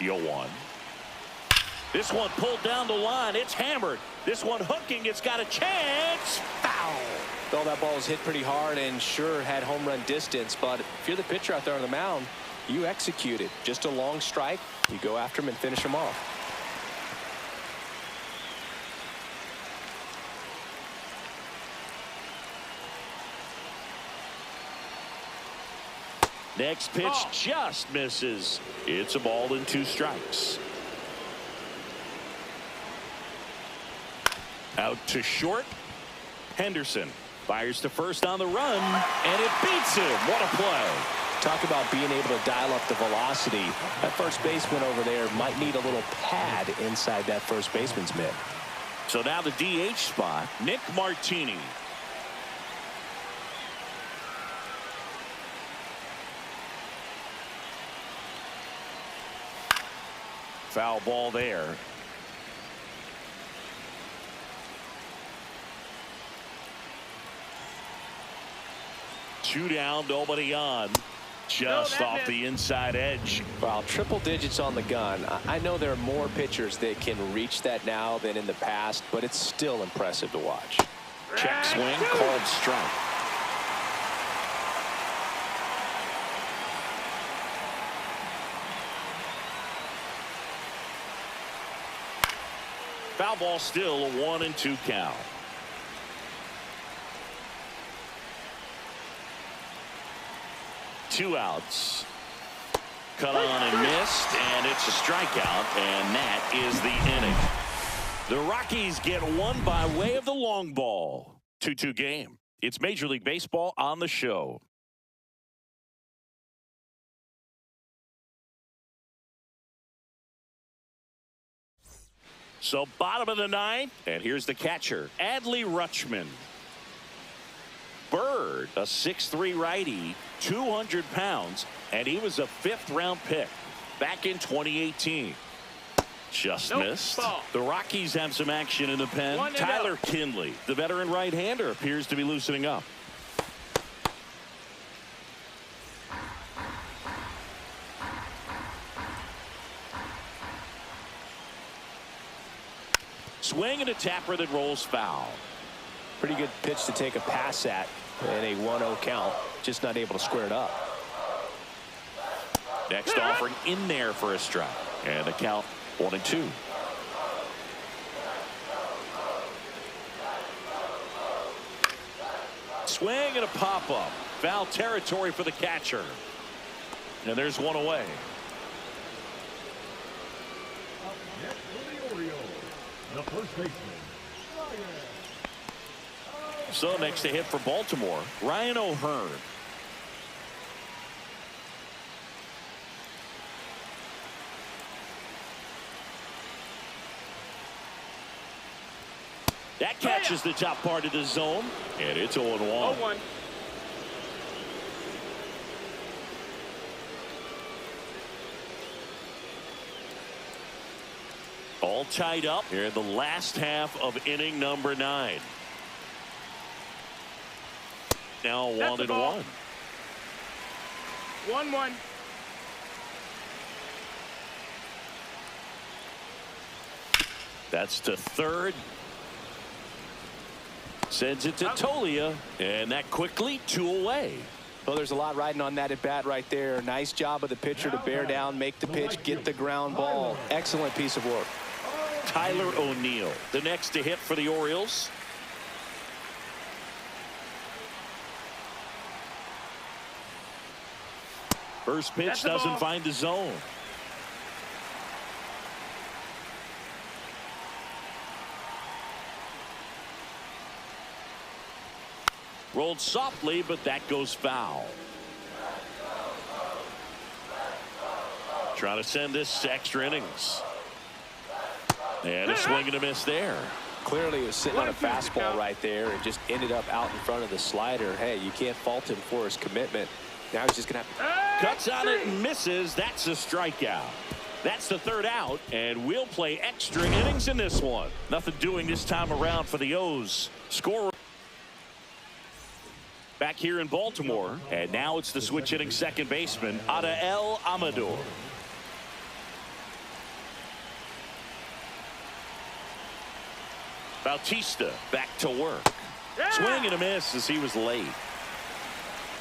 One. This one pulled down the line. It's hammered. This one hooking. It's got a chance. Foul. Well, that ball was hit pretty hard and sure had home run distance. But if you're the pitcher out there on the mound, you execute it. Just a long strike. You go after him and finish him off. Next pitch just misses. It's a ball and 2 strikes. Out to short. Henderson fires to first on the run, and it beats him. What a play. Talk about being able to dial up the velocity. That first baseman over there might need a little pad inside that first baseman's mitt. So now the DH spot, Nick Martini. Foul ball there. Two down, nobody on. Just off the inside edge. Well, triple digits on the gun. I know there are more pitchers that can reach that now than in the past, but it's still impressive to watch. Check swing, called strike. Foul ball, still a 1-2 count. Two outs. Cut on and missed, and it's a strikeout, and that is the inning. The Rockies get one by way of the long ball. 2-2 game. It's Major League Baseball on the show. So bottom of the ninth, and here's the catcher, Adley Rutschman. Bird, a 6'3" righty, 200 pounds, and he was a 5th-round pick back in 2018. Just missed. Ball. The Rockies have some action in the pen. Tyler Kinley, the veteran right-hander, appears to be loosening up. Swing and a tapper that rolls foul. Pretty good pitch to take a pass at in a 1-0 count. Just not able to square it up. Next offering in there for a strike. And the count 1-2. Swing and a pop-up. Foul territory for the catcher. And there's one away. Next for the Orioles, the first baseman, Ryan. So next to hit for Baltimore, Ryan O'Hearn. That catches the top part of the zone, and it's 0-1. 0-1. All tied up here in the last half of inning number 9. Now 1-1. 1-1. That's to third. Sends it to Tolia, and that quickly 2 away. Well, there's a lot riding on that at bat right there. Nice job of the pitcher to bear down, make the pitch, get the ground ball. Excellent piece of work. Tyler O'Neill, the next to hit for the Orioles. First pitch doesn't find the zone. Rolled softly, but that goes foul. Trying to send this to extra innings. And a swing and a miss there. Clearly, he was sitting on a fastball right there and just ended up out in front of the slider. Hey, you can't fault him for his commitment. Now he's just going to have to... Cuts on it and misses. That's a strikeout. That's the third out, and we'll play extra innings in this one. Nothing doing this time around for the O's. Score back here in Baltimore, and now it's the switch hitting second baseman, Adael Amador. Bautista back to work. Swing and a miss as he was late.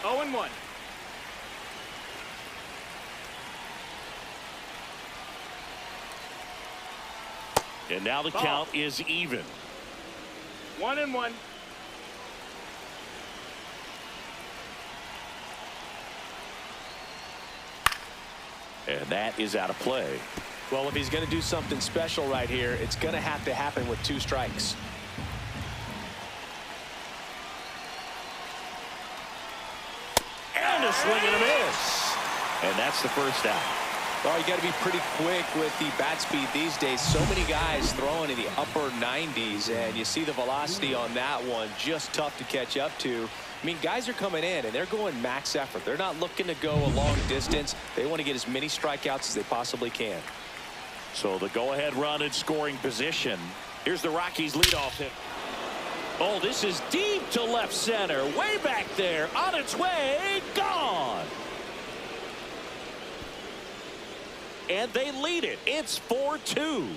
0-1. And now the count is even. 1-1. And that is out of play. Well, if he's going to do something special right here, it's going to have to happen with 2 strikes. And a swing and a miss. And that's the first out. Well, you got to be pretty quick with the bat speed these days. So many guys throwing in the upper 90s, and you see the velocity on that one. Just tough to catch up to. I mean, guys are coming in, and they're going max effort. They're not looking to go a long distance. They want to get as many strikeouts as they possibly can. So the go-ahead run in scoring position. Here's the Rockies leadoff hit. Oh, this is deep to left center. Way back there. On its way. Gone. And they lead it. It's 4-2.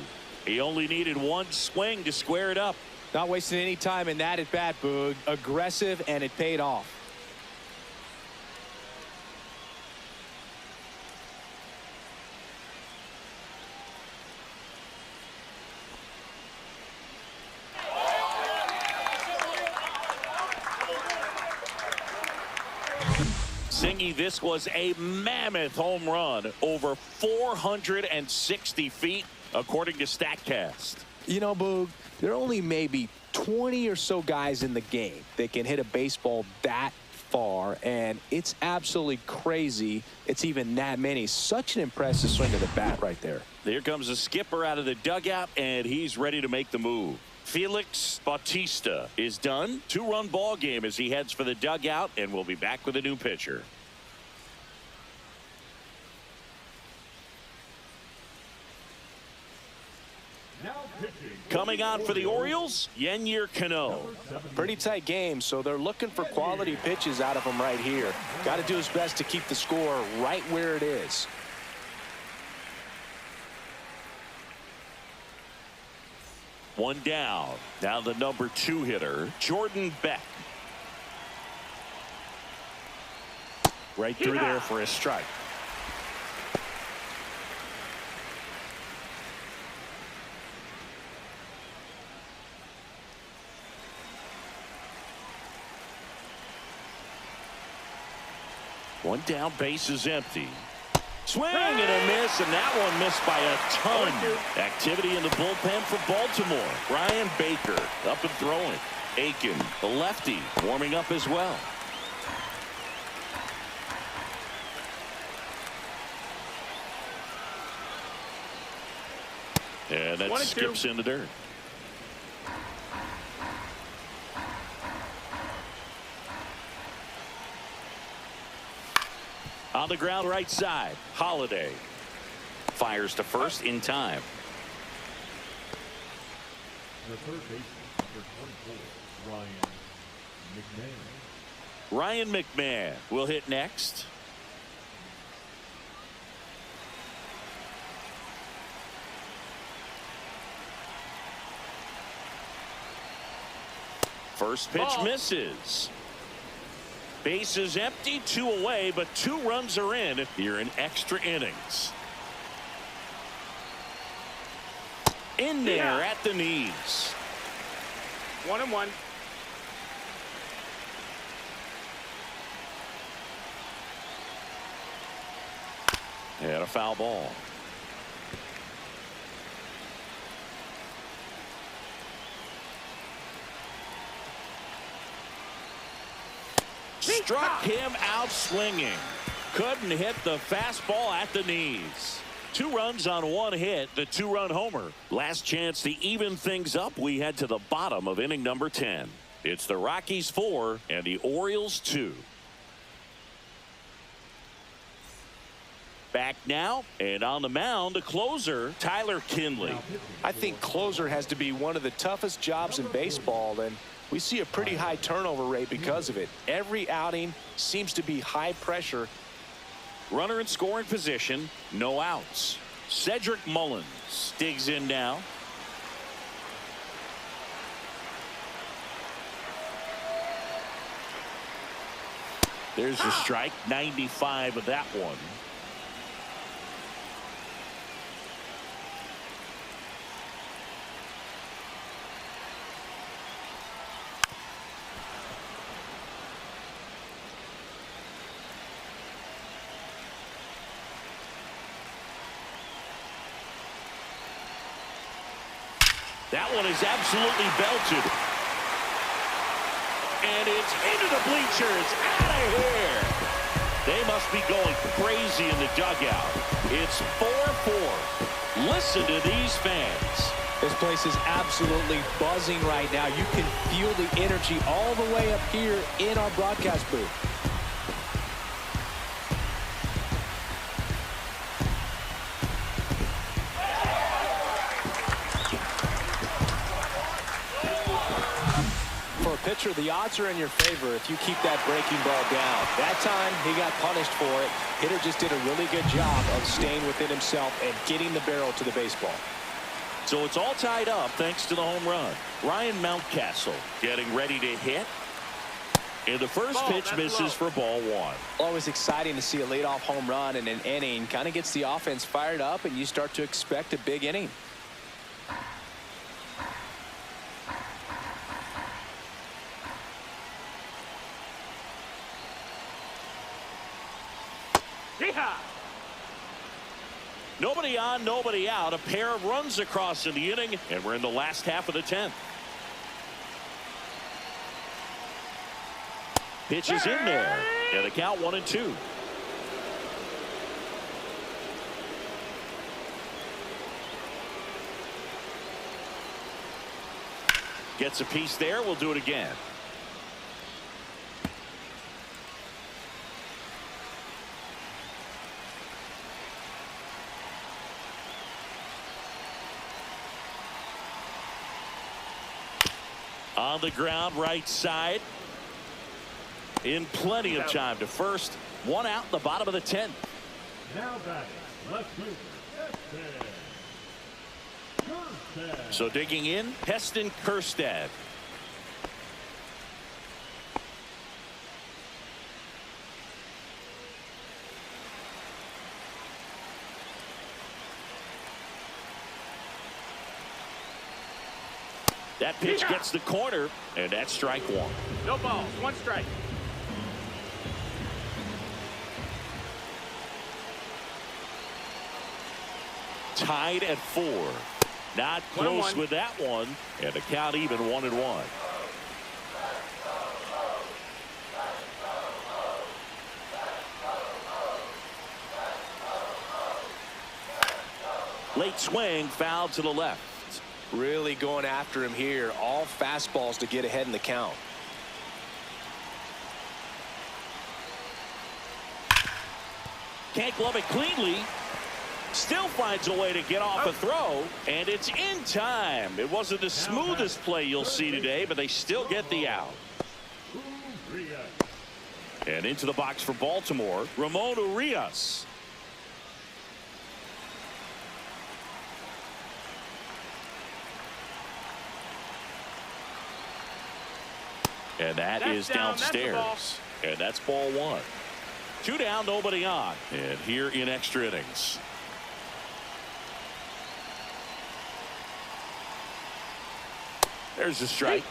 He only needed one swing to square it up. Not wasting any time in that at bat, Boog. Aggressive, and it paid off. Singy, this was a mammoth home run over 460 feet, according to StatCast. You know, Boog, there are only maybe 20 or so guys in the game that can hit a baseball that far, and it's absolutely crazy it's even that many. Such an impressive swing of the bat right there. Here comes the skipper out of the dugout, and he's ready to make the move. Felix Bautista is done. Two-run ball game as he heads for the dugout, and we'll be back with a new pitcher. Coming on for the Orioles, Yennier Cano. Pretty tight game, so they're looking for quality pitches out of him right here. Got to do his best to keep the score right where it is. One down. Now the number 2 hitter, Jordan Beck. Right through there for a strike. One down, base is empty. Swing and a miss, and that one missed by a ton. Activity in the bullpen for Baltimore. Brian Baker up and throwing. Aiken, the lefty, warming up as well. And that skips in the dirt. On the ground right side, Holiday fires to first in time. The third baseman, number 24, Ryan McMahon will hit next. First pitch misses. Base is empty, 2 away, but 2 runs are in here in extra innings. In there at the knees. 1-1. And a foul ball. Struck him out swinging. Couldn't hit the fastball at the knees. 2 runs on 1 hit, the 2-run homer. Last chance to even things up. We head to the bottom of inning number 10. It's the Rockies 4 and the Orioles 2. Back now, and on the mound, the closer, Tyler Kinley. I think closer has to be one of the toughest jobs in baseball, and we see a pretty high turnover rate because of it. Every outing seems to be high pressure. Runner in scoring position, no outs. Cedric Mullins digs in now. There's the strike, 95 of that one. That one is absolutely belted. And it's into the bleachers. Out of here. They must be going crazy in the dugout. It's 4-4. Listen to these fans. This place is absolutely buzzing right now. You can feel the energy all the way up here in our broadcast booth. Pitcher, the odds are in your favor if you keep that breaking ball down. That time he got punished for it. Hitter just did a really good job of staying within himself and getting the barrel to the baseball. So it's all tied up thanks to the home run. Ryan Mountcastle getting ready to hit. And the first pitch misses for ball one. Always exciting to see a leadoff home run in an inning. Kind of gets the offense fired up, and you start to expect a big inning. Yeehaw! Nobody on, nobody out. A pair of runs across in the inning, and we're in the last half of the 10th. Pitch is in there, and the count 1-2. Gets a piece there. We'll do it again. On the ground, right side. In plenty of time to first. One out in the bottom of the 10th. Now batting, left fielder, Kerstad. So digging in, Heston Kerstad. That pitch gets the corner, and that's strike one. No balls, one strike. Tied at 4. Not close with that one, and the count even 1-1. Late swing, foul to the left. Really going after him here. All fastballs to get ahead in the count. Can't glove it cleanly. Still finds a way to get off a throw, and it's in time. It wasn't the smoothest play you'll see today, but they still get the out. And into the box for Baltimore, Ramon Urias. And that is downstairs. And that's ball one. 2 down, nobody on. And here in extra innings. There's a strike.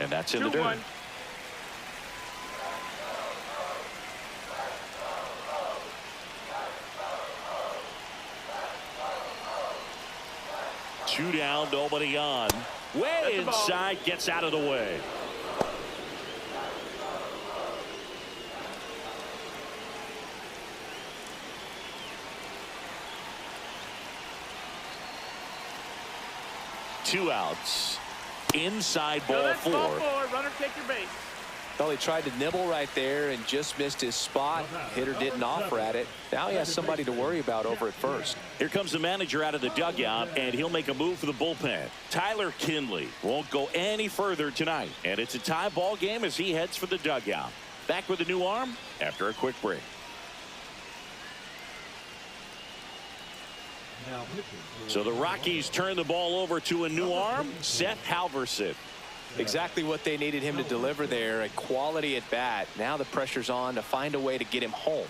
And that's in the dirt. 2-1. Two down, nobody on. Way inside, gets out of the way. Two outs. Inside ball 4. Runner, take your base. Well, he tried to nibble right there and just missed his spot. Hitter didn't offer at it. Now he has somebody to worry about over at first. Here comes the manager out of the dugout, and he'll make a move for the bullpen. Tyler Kinley won't go any further tonight, and it's a tie ball game as he heads for the dugout. Back with a new arm after a quick break. So the Rockies turn the ball over to a new arm, Seth Halverson. Exactly what they needed him to deliver there, a quality at bat. Now the pressure's on to find a way to get him home.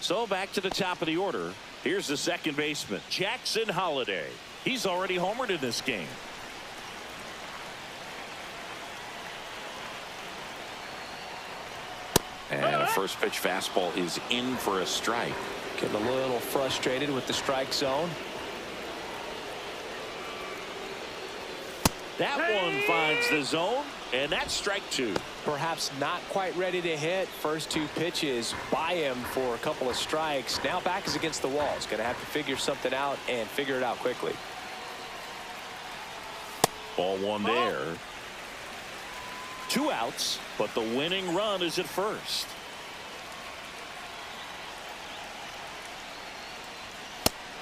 So back to the top of the order. Here's the second baseman, Jackson Holliday. He's already homered in this game. And a first pitch fastball is in for a strike. Getting a little frustrated with the strike zone. That one finds the zone, and that's strike 2. Perhaps not quite ready to hit. First 2 pitches by him for a couple of strikes. Now back is against the wall. He's going to have to figure something out and figure it out quickly. Ball 1 there. 2 outs, but the winning run is at first.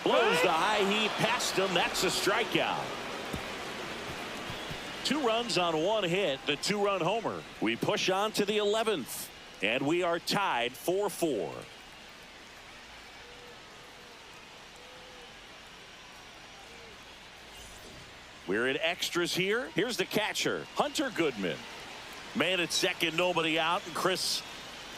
Blows the high heat past him. That's a strikeout. 2 runs on 1 hit, the 2-run homer. We push on to the 11th, and we are tied 4-4. We're in extras here. Here's the catcher, Hunter Goodman. Man at second, nobody out, and Chris,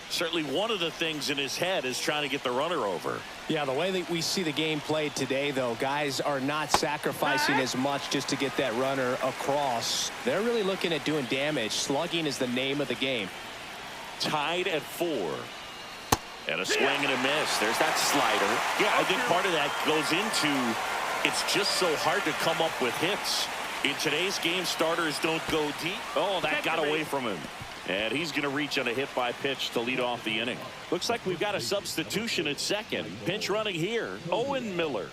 certainly one of the things in his head is trying to get the runner over. Yeah, the way that we see the game played today, though, guys are not sacrificing as much just to get that runner across. They're really looking at doing damage. Slugging is the name of the game. Tied at 4. And a swing and a miss. There's that slider. Yeah, I think part of that goes into it's just so hard to come up with hits. In today's game, starters don't go deep. Oh, that got away from him. And he's going to reach on a hit by pitch to lead off the inning. Looks like we've got a substitution at second. Pinch running here, Owen Miller.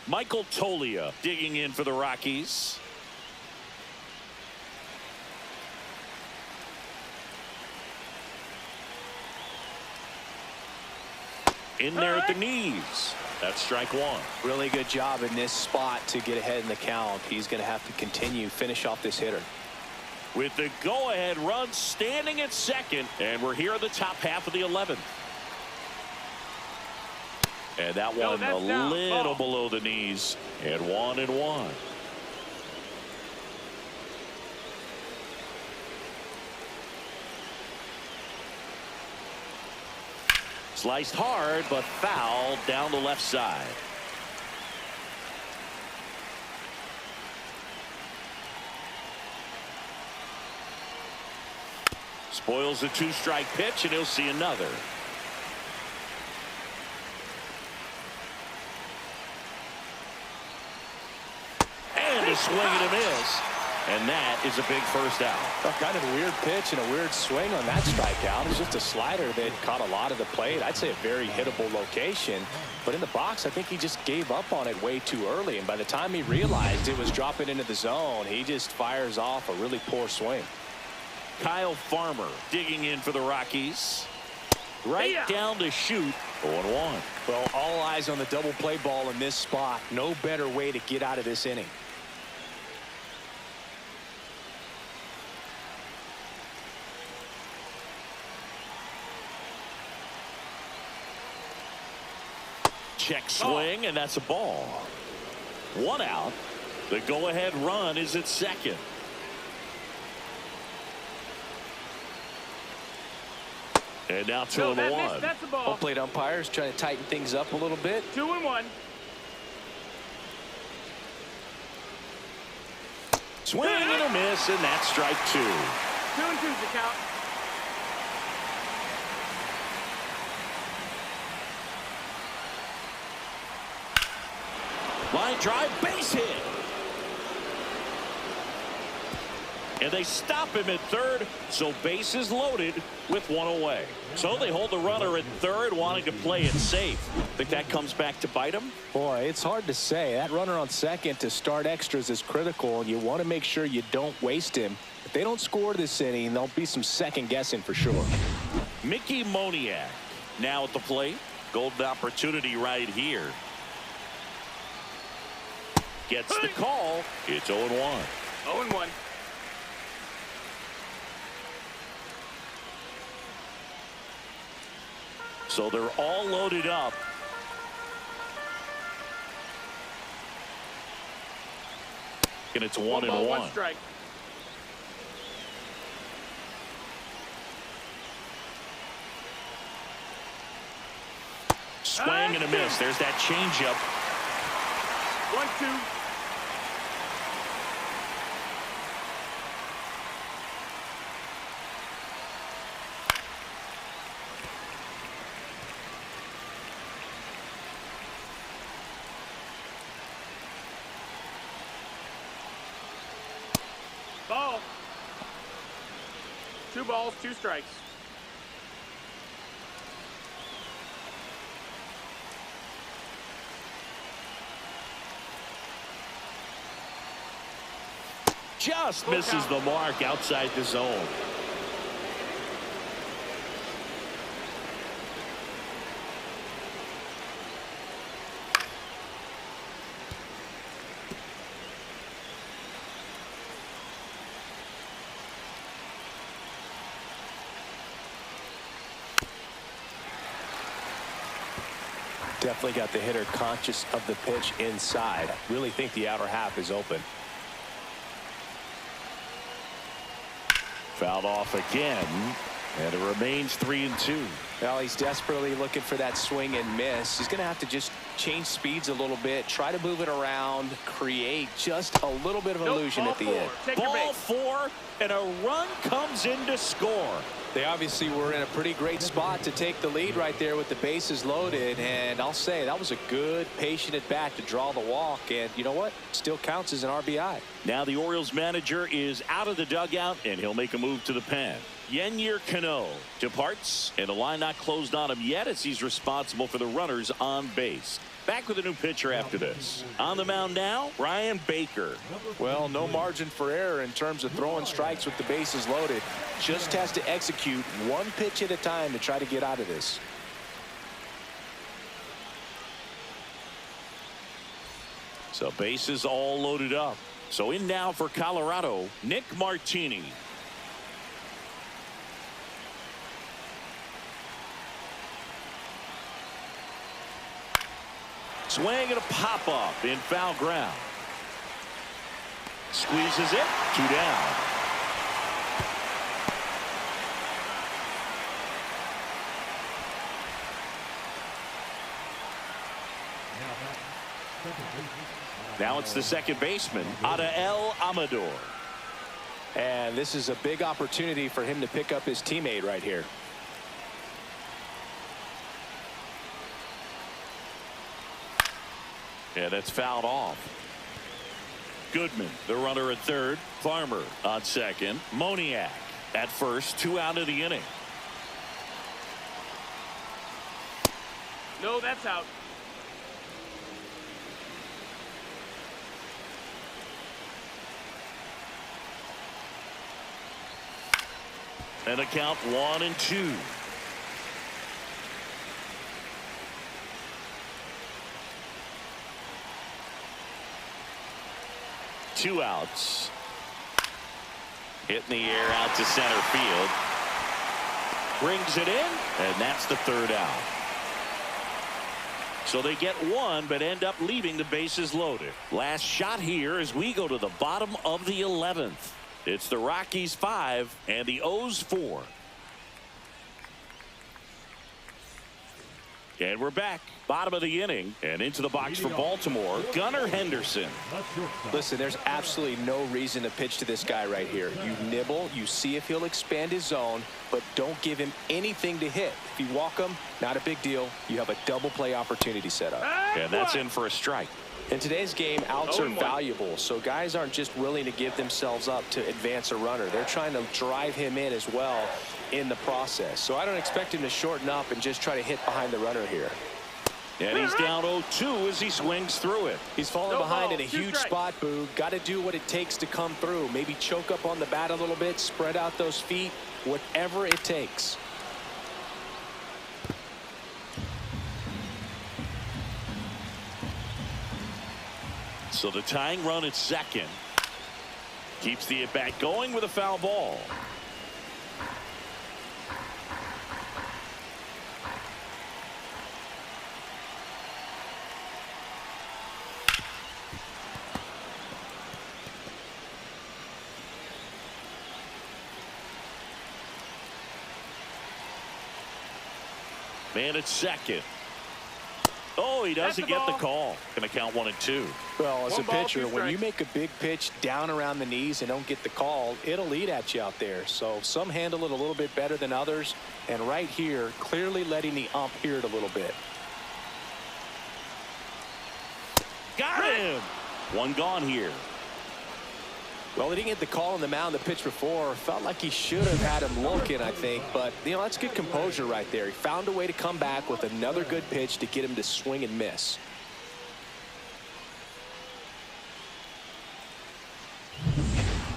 Michael Tolia digging in for the Rockies. In there at the knees. That's strike 1. Really good job in this spot to get ahead in the count. He's going to have to continue, finish off this hitter. With the go-ahead run standing at second, and we're here in the top half of the 11th. And that one a little below the knees, and 1-1. Sliced hard, but fouled down the left side. Spoils the 2-strike pitch, and he'll see another. And a swing and a miss. And that is a big first out. Kind of a weird pitch and a weird swing on that strikeout. It's just a slider that caught a lot of the plate. I'd say a very hittable location. But in the box, I think he just gave up on it way too early. And by the time he realized it was dropping into the zone, he just fires off a really poor swing. Kyle Farmer digging in for the Rockies. Right down to shoot. 0-1. Well, all eyes on the double play ball in this spot. No better way to get out of this inning. Check swing, and that's a ball. 1 out. The go-ahead run is at second. And now 2-1. That's a ball. Home plate umpires trying to tighten things up a little bit. 2-1. Swing and a miss, and that's strike 2. 2-2's the count. Line drive, base hit. And they stop him at third, so base is loaded with 1 away. So they hold the runner at third, wanting to play it safe. Think that comes back to bite him? Boy, it's hard to say. That runner on second to start extras is critical, and you want to make sure you don't waste him. If they don't score this inning, there'll be some second guessing for sure. Mickey Moniak now at the plate. Golden opportunity right here. Gets the call. It's 0-1. 0-1. So they're all loaded up. And it's 1-1. 1 strike. Swing and a miss. There's that changeup. 1-2. Ball. 2 balls, 2 strikes. Just misses the mark outside the zone. Definitely got the hitter conscious of the pitch inside. Really think the outer half is open. Fouled off again, and it remains 3-2. Well, he's desperately looking for that swing and miss. He's going to have to just change speeds a little bit, try to move it around, create just a little bit of illusion at the end. Ball 4, and a run comes in to score. They obviously were in a pretty great spot to take the lead right there with the bases loaded, and I'll say that was a good, patient at bat to draw the walk, and you know what? Still counts as an RBI. Now the Orioles manager is out of the dugout, and he'll make a move to the pen. Yennier Cano departs, and the line not closed on him yet as he's responsible for the runners on base. Back with a new pitcher after this. On the mound now, Ryan Baker. Well, no margin for error in terms of throwing strikes with the bases loaded. Just has to execute one pitch at a time to try to get out of this. So bases all loaded up. So in now for Colorado, Nick Martini. Swing and a pop-up in foul ground. Squeezes it. 2 down. Now it's the second baseman, Adael Amador. And this is a big opportunity for him to pick up his teammate right here. Yeah, that's fouled off. Goodman, the runner at third. Farmer on second. Moniak at first. 2 out of the inning. No, that's out. And a count 1-2. Two outs. Hit in the air out to center field. Brings it in, and that's the 3rd out. So they get 1, but end up leaving the bases loaded. Last shot here as we go to the bottom of the 11th. It's the Rockies 5 and the O's 4. And we're back. Bottom of the inning and into the box for Baltimore, Gunnar Henderson. Listen, there's absolutely no reason to pitch to this guy right here. You nibble, you see if he'll expand his zone, but don't give him anything to hit. If you walk him, not a big deal. You have a double play opportunity set up. And that's in for a strike. In today's game, outs are valuable, so guys aren't just willing to give themselves up to advance a runner. They're trying to drive him in as well in the process. So I don't expect him to shorten up and just try to hit behind the runner here. And he's down 0-2 as he swings through it. He's falling behind in a huge spot, Boo. Got to do what it takes to come through. Maybe choke up on the bat a little bit, spread out those feet, whatever it takes. So the tying run at second keeps the at-bat going with a foul ball. Man at second. Oh, he doesn't get the call. Going to count 1-2. Well, as a pitcher, when you make a big pitch down around the knees and don't get the call, it'll eat at you out there. So some handle it a little bit better than others. And right here, clearly letting the ump hear it a little bit. Got him. 1 gone here. Well, he didn't get the call on the mound the pitch before. Felt like he should have had him looking, I think. But, you know, that's good composure right there. He found a way to come back with another good pitch to get him to swing and miss.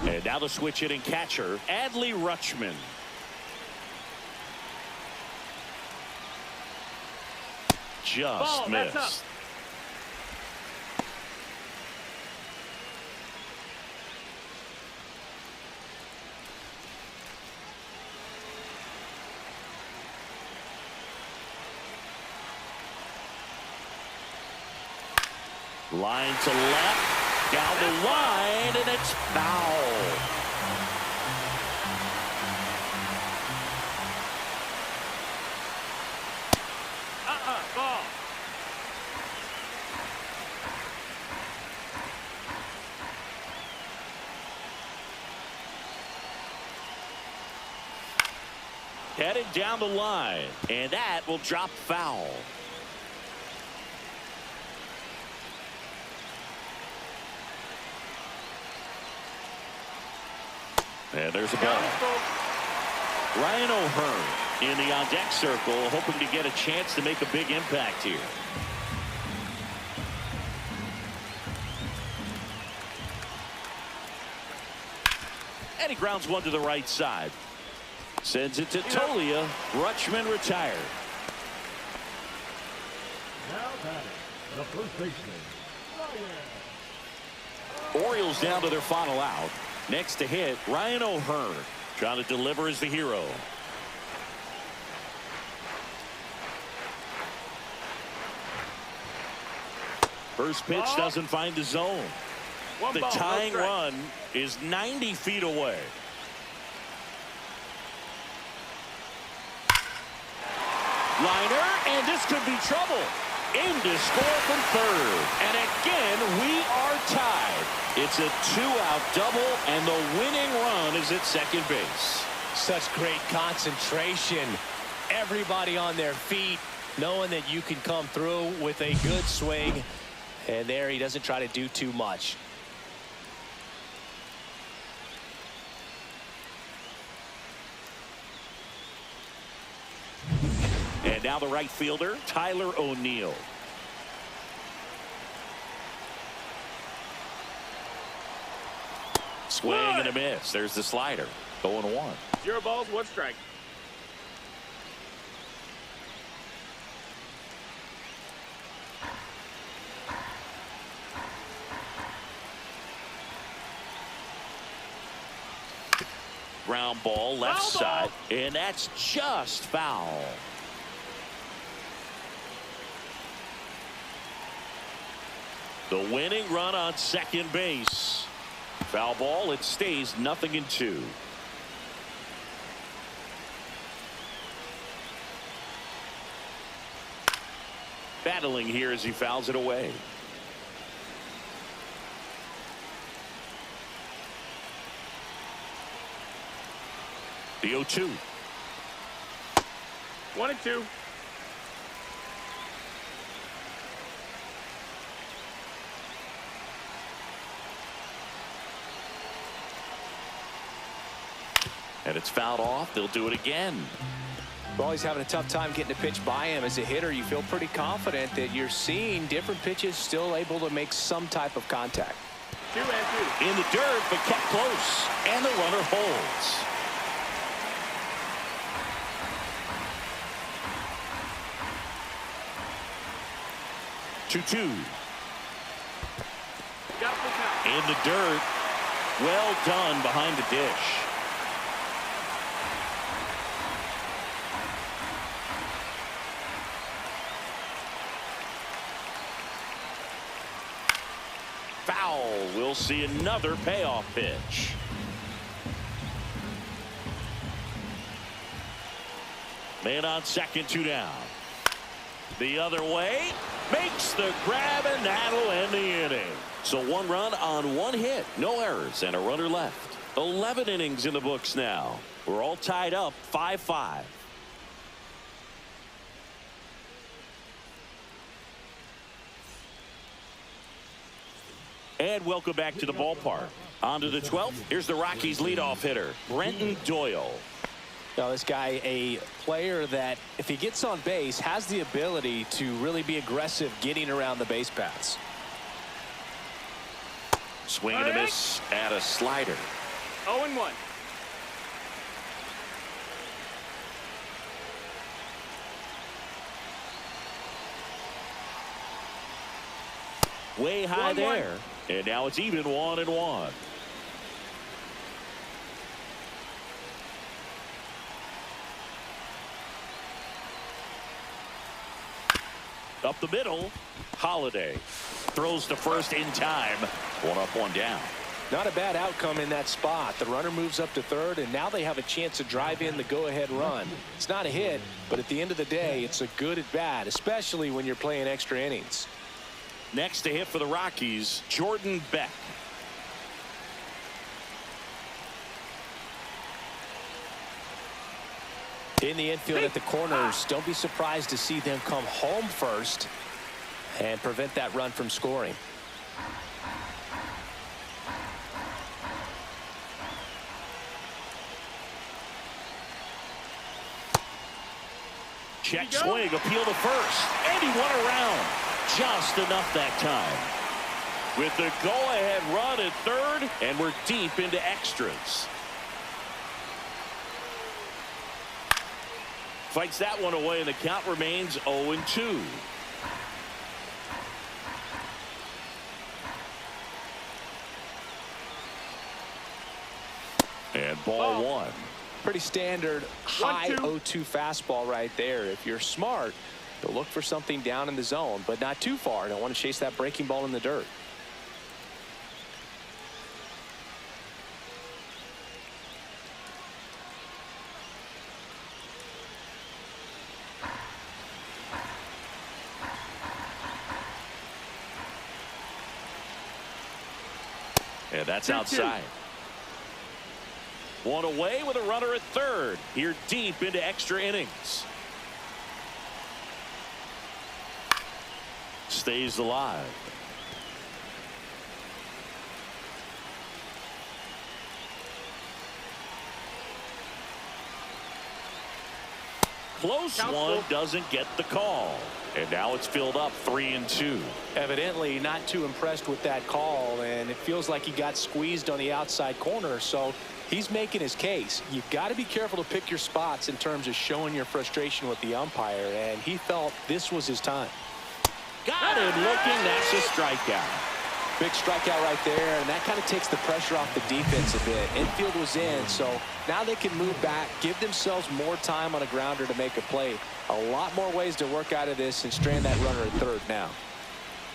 And now the switch hitting catcher, Adley Rutschman. Just missed. Line to left, down the line, and it's foul. Ball. Headed down the line, and that will drop foul. And there's a ball. Ryan O'Hearn in the on-deck circle, hoping to get a chance to make a big impact here. And he grounds one to the right side. Sends it to Tolia. Rutschman retired. Now batting, the first baseman, Ryan. Orioles down to their final out. Next to hit, Ryan O'Hearn. Trying to deliver as the hero. First pitch doesn't find the zone. The tying run is 90 feet away. Liner, and this could be trouble. In to score from third. And again, we are tied. It's a two-out double, and the winning run is at second base. Such great concentration. Everybody on their feet, knowing that you can come through with a good swing. And there, he doesn't try to do too much. And now the right fielder, Tyler O'Neill. Swing and a miss. There's the slider. 0-1. 0 balls, 1 strike. Ground ball left side, and that's just foul. The winning run on second base. Foul ball. It stays 0-2. Battling here as he fouls it away. The 0-2. 1-2. And it's fouled off. They'll do it again. Well, he's having a tough time getting a pitch by him. As a hitter, you feel pretty confident that you're seeing different pitches still able to make some type of contact. 2-2. In the dirt, but kept close. And the runner holds. Two. In the dirt. Well done behind the dish. Foul. We'll see another payoff pitch. Man on second, 2 down. The other way. Makes the grab, and that'll end the inning. So 1 run on 1 hit. No errors and a runner left. 11 innings in the books now. We're all tied up 5-5. And welcome back to the ballpark. On to the 12th. Here's the Rockies leadoff hitter, Brenton Doyle. Now, this guy, a player that, if he gets on base, has the ability to really be aggressive getting around the base paths. Swing and a miss at a slider. 0-1. Way high there. And now it's even 1-1. Up the middle, Holiday throws to first in time. 1 up, 1 down. Not a bad outcome in that spot. The runner moves up to third, and now they have a chance to drive in the go-ahead run. It's not a hit, but at the end of the day, it's a good at-bat, especially when you're playing extra innings. Next to hit for the Rockies, Jordan Beck. In the infield at the corners, don't be surprised to see them come home first and prevent that run from scoring. Check swing, appeal to first, and he went around. Just enough that time. With the go-ahead run at third, and we're deep into extras. Fights that one away, and the count remains 0-2. And ball 1. Pretty standard high 0-2 fastball right there. If you're smart, you'll look for something down in the zone, but not too far. Don't want to chase that breaking ball in the dirt. And that's outside. 1 away with a runner at third. Here deep into extra innings. Stays alive. Close one, doesn't get the call. And now it's filled up 3-2. Evidently not too impressed with that call, and it feels like he got squeezed on the outside corner, so he's making his case. You've got to be careful to pick your spots in terms of showing your frustration with the umpire, and he felt this was his time. Got him looking. That's a strikeout. Big strikeout right there, and that kind of takes the pressure off the defense a bit. Infield was in, so now they can move back, give themselves more time on a grounder to make a play. A lot more ways to work out of this and strand that runner at third now.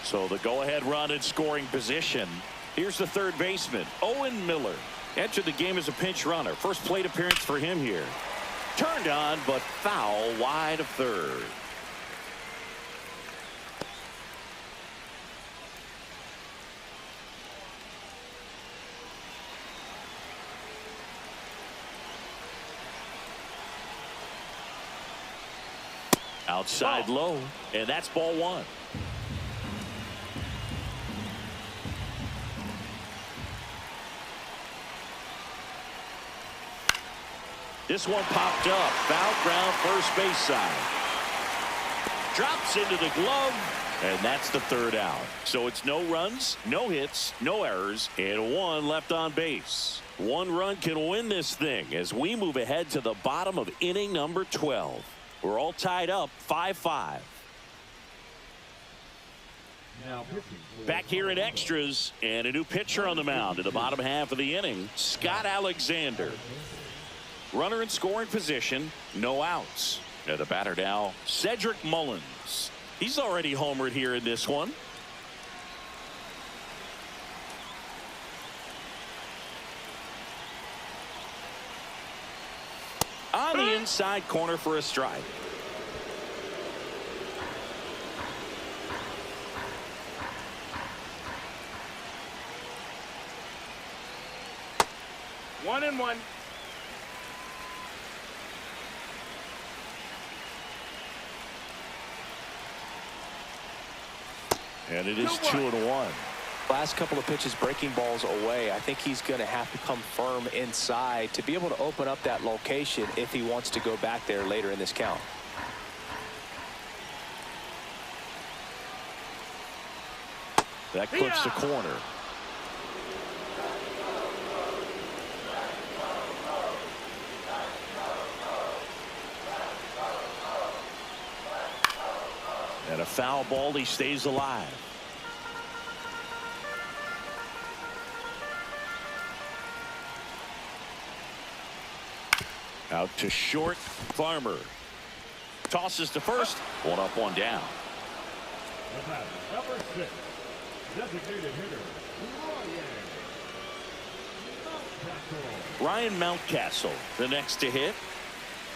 So the go-ahead run in scoring position. Here's the third baseman, Owen Miller. Entered the game as a pinch runner. First plate appearance for him here. Turned on, but foul wide of third. Outside low, and that's ball 1. This one popped up. Foul ground, first base side. Drops into the glove, and that's the third out. So it's no runs, no hits, no errors, and 1 left on base. 1 run can win this thing as we move ahead to the bottom of inning number 12. We're all tied up 5-5. Back here in extras, and a new pitcher on the mound in the bottom half of the inning, Scott Alexander. Runner in scoring position, no outs. And the batter now, Cedric Mullins. He's already homered here in this one. On the inside corner for a strike. One and one. And it is 2-1. Last couple of pitches breaking balls away. I think he's going to have to come firm inside to be able to open up that location if he wants to go back there later in this count. That clips the corner. And a foul ball, he stays alive. Out to short, Farmer. Tosses to first, 1 up, 1 down. The batter, number 6, designated hitter, Ryan Mountcastle, the next to hit.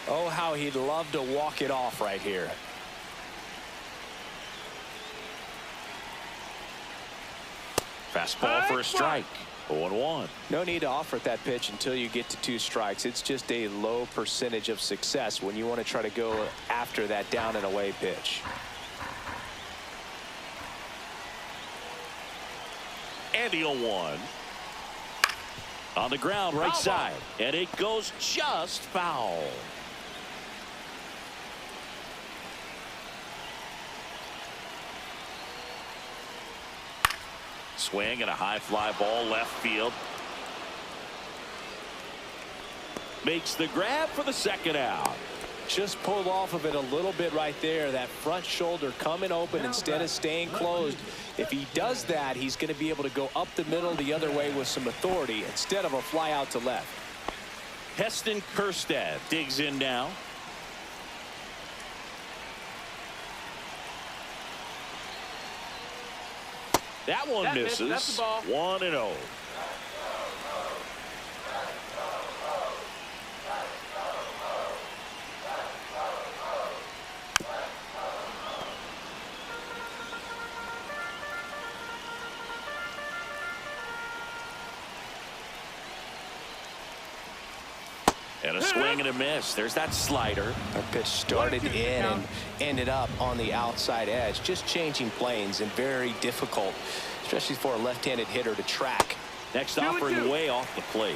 Oh, how he'd love to walk it off right here. Fastball for a strike. 0-1. No need to offer at that pitch until you get to 2 strikes. It's just a low percentage of success when you want to try to go after that down and away pitch. And the 0-1. On the ground, right side. And it goes just foul. Swing and a high fly ball left field. Makes the grab for the second out. Just pulled off of it a little bit right there. That front shoulder coming open instead of staying closed. If he does that, he's going to be able to go up the middle the other way with some authority instead of a fly out to left. Heston Kjerstad digs in now. That one misses. That's the ball. 1-0. And a swing and a miss. There's that slider. That pitch started in and ended up on the outside edge. Just changing planes and very difficult, especially for a left-handed hitter to track. Next offering way off the plate.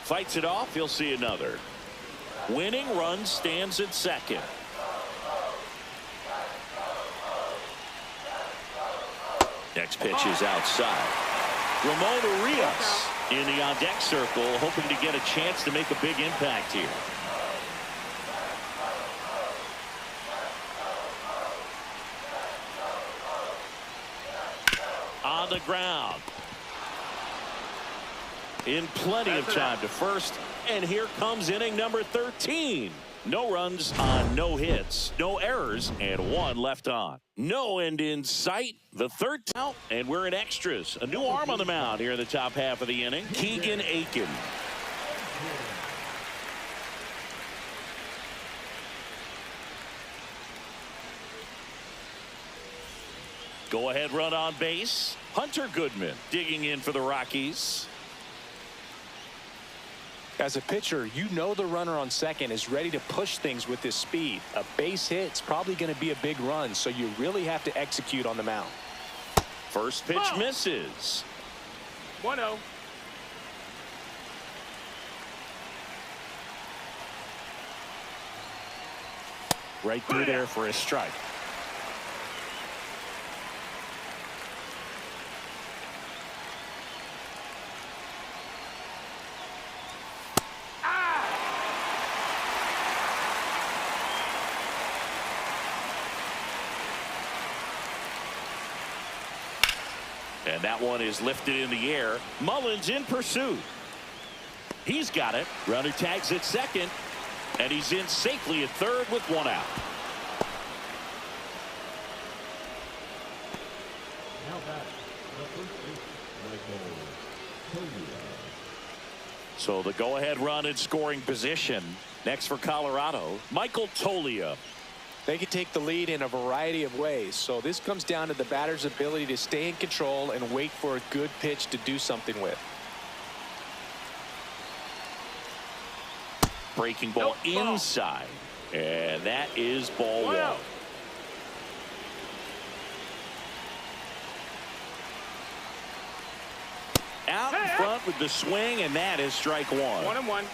Fights it off. He'll see another. Winning run stands at second. Next pitch is outside. Ramon Urias in the on-deck circle, hoping to get a chance to make a big impact here. On the ground. In plenty of time to first, and here comes inning number 13. No runs on no hits, no errors, and 1 left on. No end in sight. The third out, and we're in extras. A new arm on the mound here in the top half of the inning. Keegan Aiken. Go ahead run on base. Hunter Goodman digging in for the Rockies. As a pitcher, you know the runner on second is ready to push things with his speed. A base hit's probably going to be a big run, so you really have to execute on the mound. First pitch misses. 1-0. Right through there for a strike. And that one is lifted in the air. Mullins in pursuit. He's got it. Runner tags at second. And he's in safely at third with 1 out. Now back, the first base, So the go-ahead run in scoring position. Next for Colorado, Michael Toglia. They can take the lead in a variety of ways, so this comes down to the batter's ability to stay in control and wait for a good pitch to do something with. Breaking ball inside, and that is ball 1. Out in front with the swing, and that is strike 1. 1-1.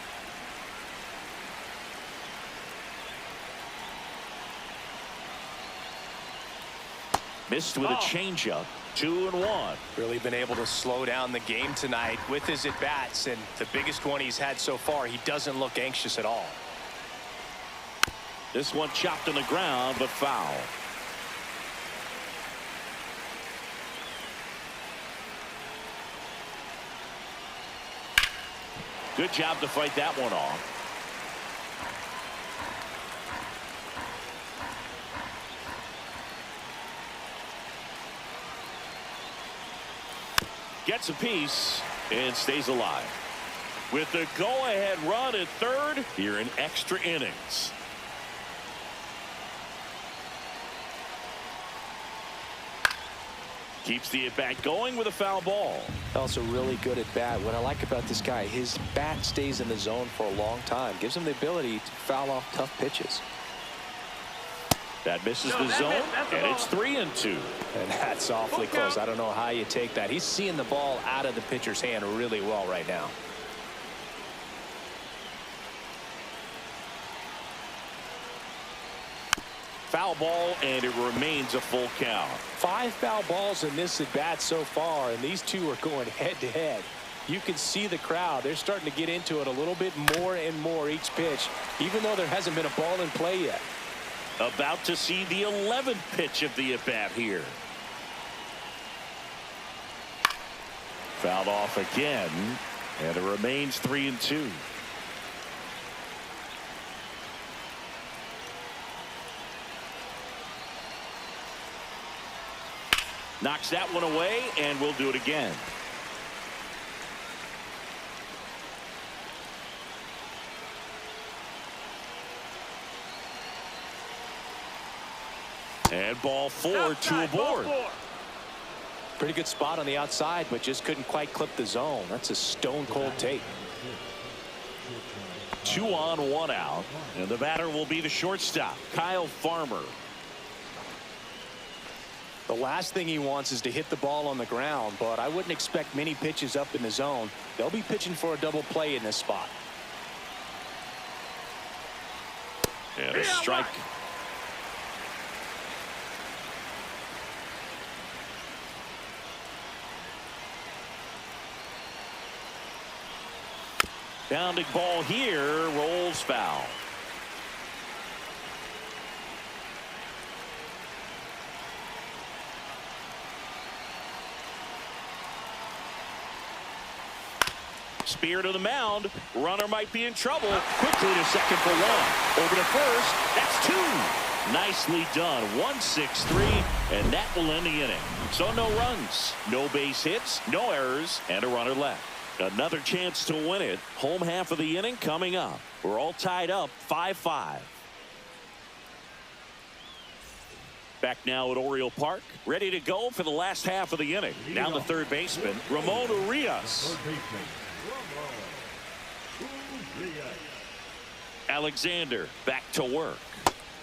Missed with a changeup. 2-1. Really been able to slow down the game tonight with his at-bats, and the biggest one he's had so far, he doesn't look anxious at all. This one chopped on the ground, but foul. Good job to fight that one off. Gets a piece and stays alive. With the go-ahead run at third here in extra innings. Keeps the at-bat going with a foul ball. Also really good at bat. What I like about this guy, his bat stays in the zone for a long time. Gives him the ability to foul off tough pitches. That misses the zone, and it's 3-2. And that's awfully close. I don't know how you take that. He's seeing the ball out of the pitcher's hand really well right now. Foul ball, and it remains a full count. 5 foul balls in this at bat so far, and these two are going head to head. You can see the crowd. They're starting to get into it a little bit more and more each pitch, even though there hasn't been a ball in play yet. About to see the 11th pitch of the at-bat here. Fouled off again, and it remains 3-2. Knocks that one away, and we'll do it again. And ball 4, 2 aboard. Pretty good spot on the outside, but just couldn't quite clip the zone. That's a stone cold take. 2 on, 1 out, and the batter will be the shortstop, Kyle Farmer. The last thing he wants is to hit the ball on the ground, but I wouldn't expect many pitches up in the zone. They'll be pitching for a double play in this spot. And a strike. Bounding ball here, rolls foul. Spear to the mound. Runner might be in trouble. Quickly to second for 1. Over to first. That's 2. Nicely done. 1-6-3, and that will end the inning. So no runs, no base hits, no errors, and a runner left. Another chance to win it. Home half of the inning coming up. We're all tied up 5-5. Back now at Oriole Park, ready to go for the last half of the inning. Down the third baseman, Ramon Urias. Alexander back to work.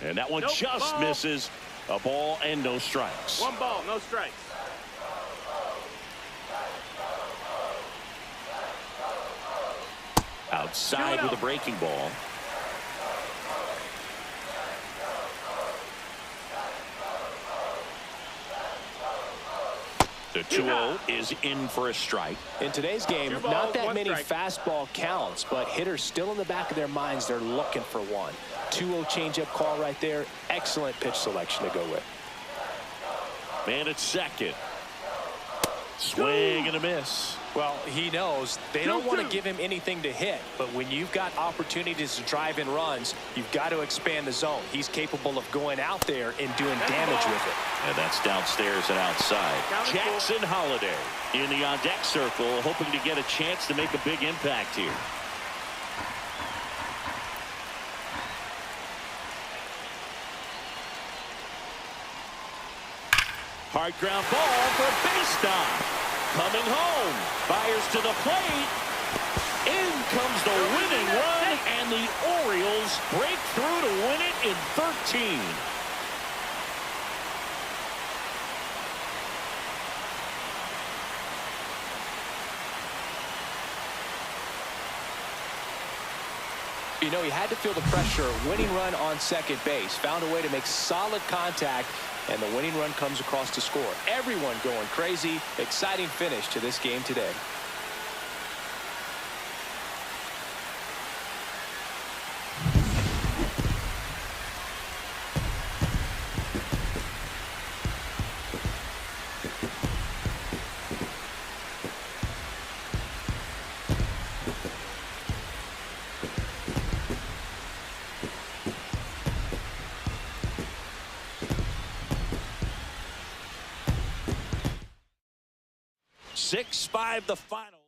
And that one just misses. A ball and no strikes. 1 ball, no strikes. Outside with a breaking ball. The 2-0 is in for a strike. In today's game, not that many fastball counts, but hitters still in the back of their minds, they're looking for one. 2-0 changeup call right there. Excellent pitch selection to go with. Man at second. Swing and a miss. Well, he knows they don't want to give him anything to hit, but when you've got opportunities to drive in runs, you've got to expand the zone. He's capable of going out there and doing damage with it. And that's downstairs and outside. Jackson Holiday in the on-deck circle, hoping to get a chance to make a big impact here. Hard ground ball for a base stop. Coming home. Fires to the plate. In comes the winning run, and the Orioles break through to win it in 13. You know, he had to feel the pressure. Winning run on second base. Found a way to make solid contact, and the winning run comes across to score. Everyone going crazy. Exciting finish to this game today. 6-5 the final.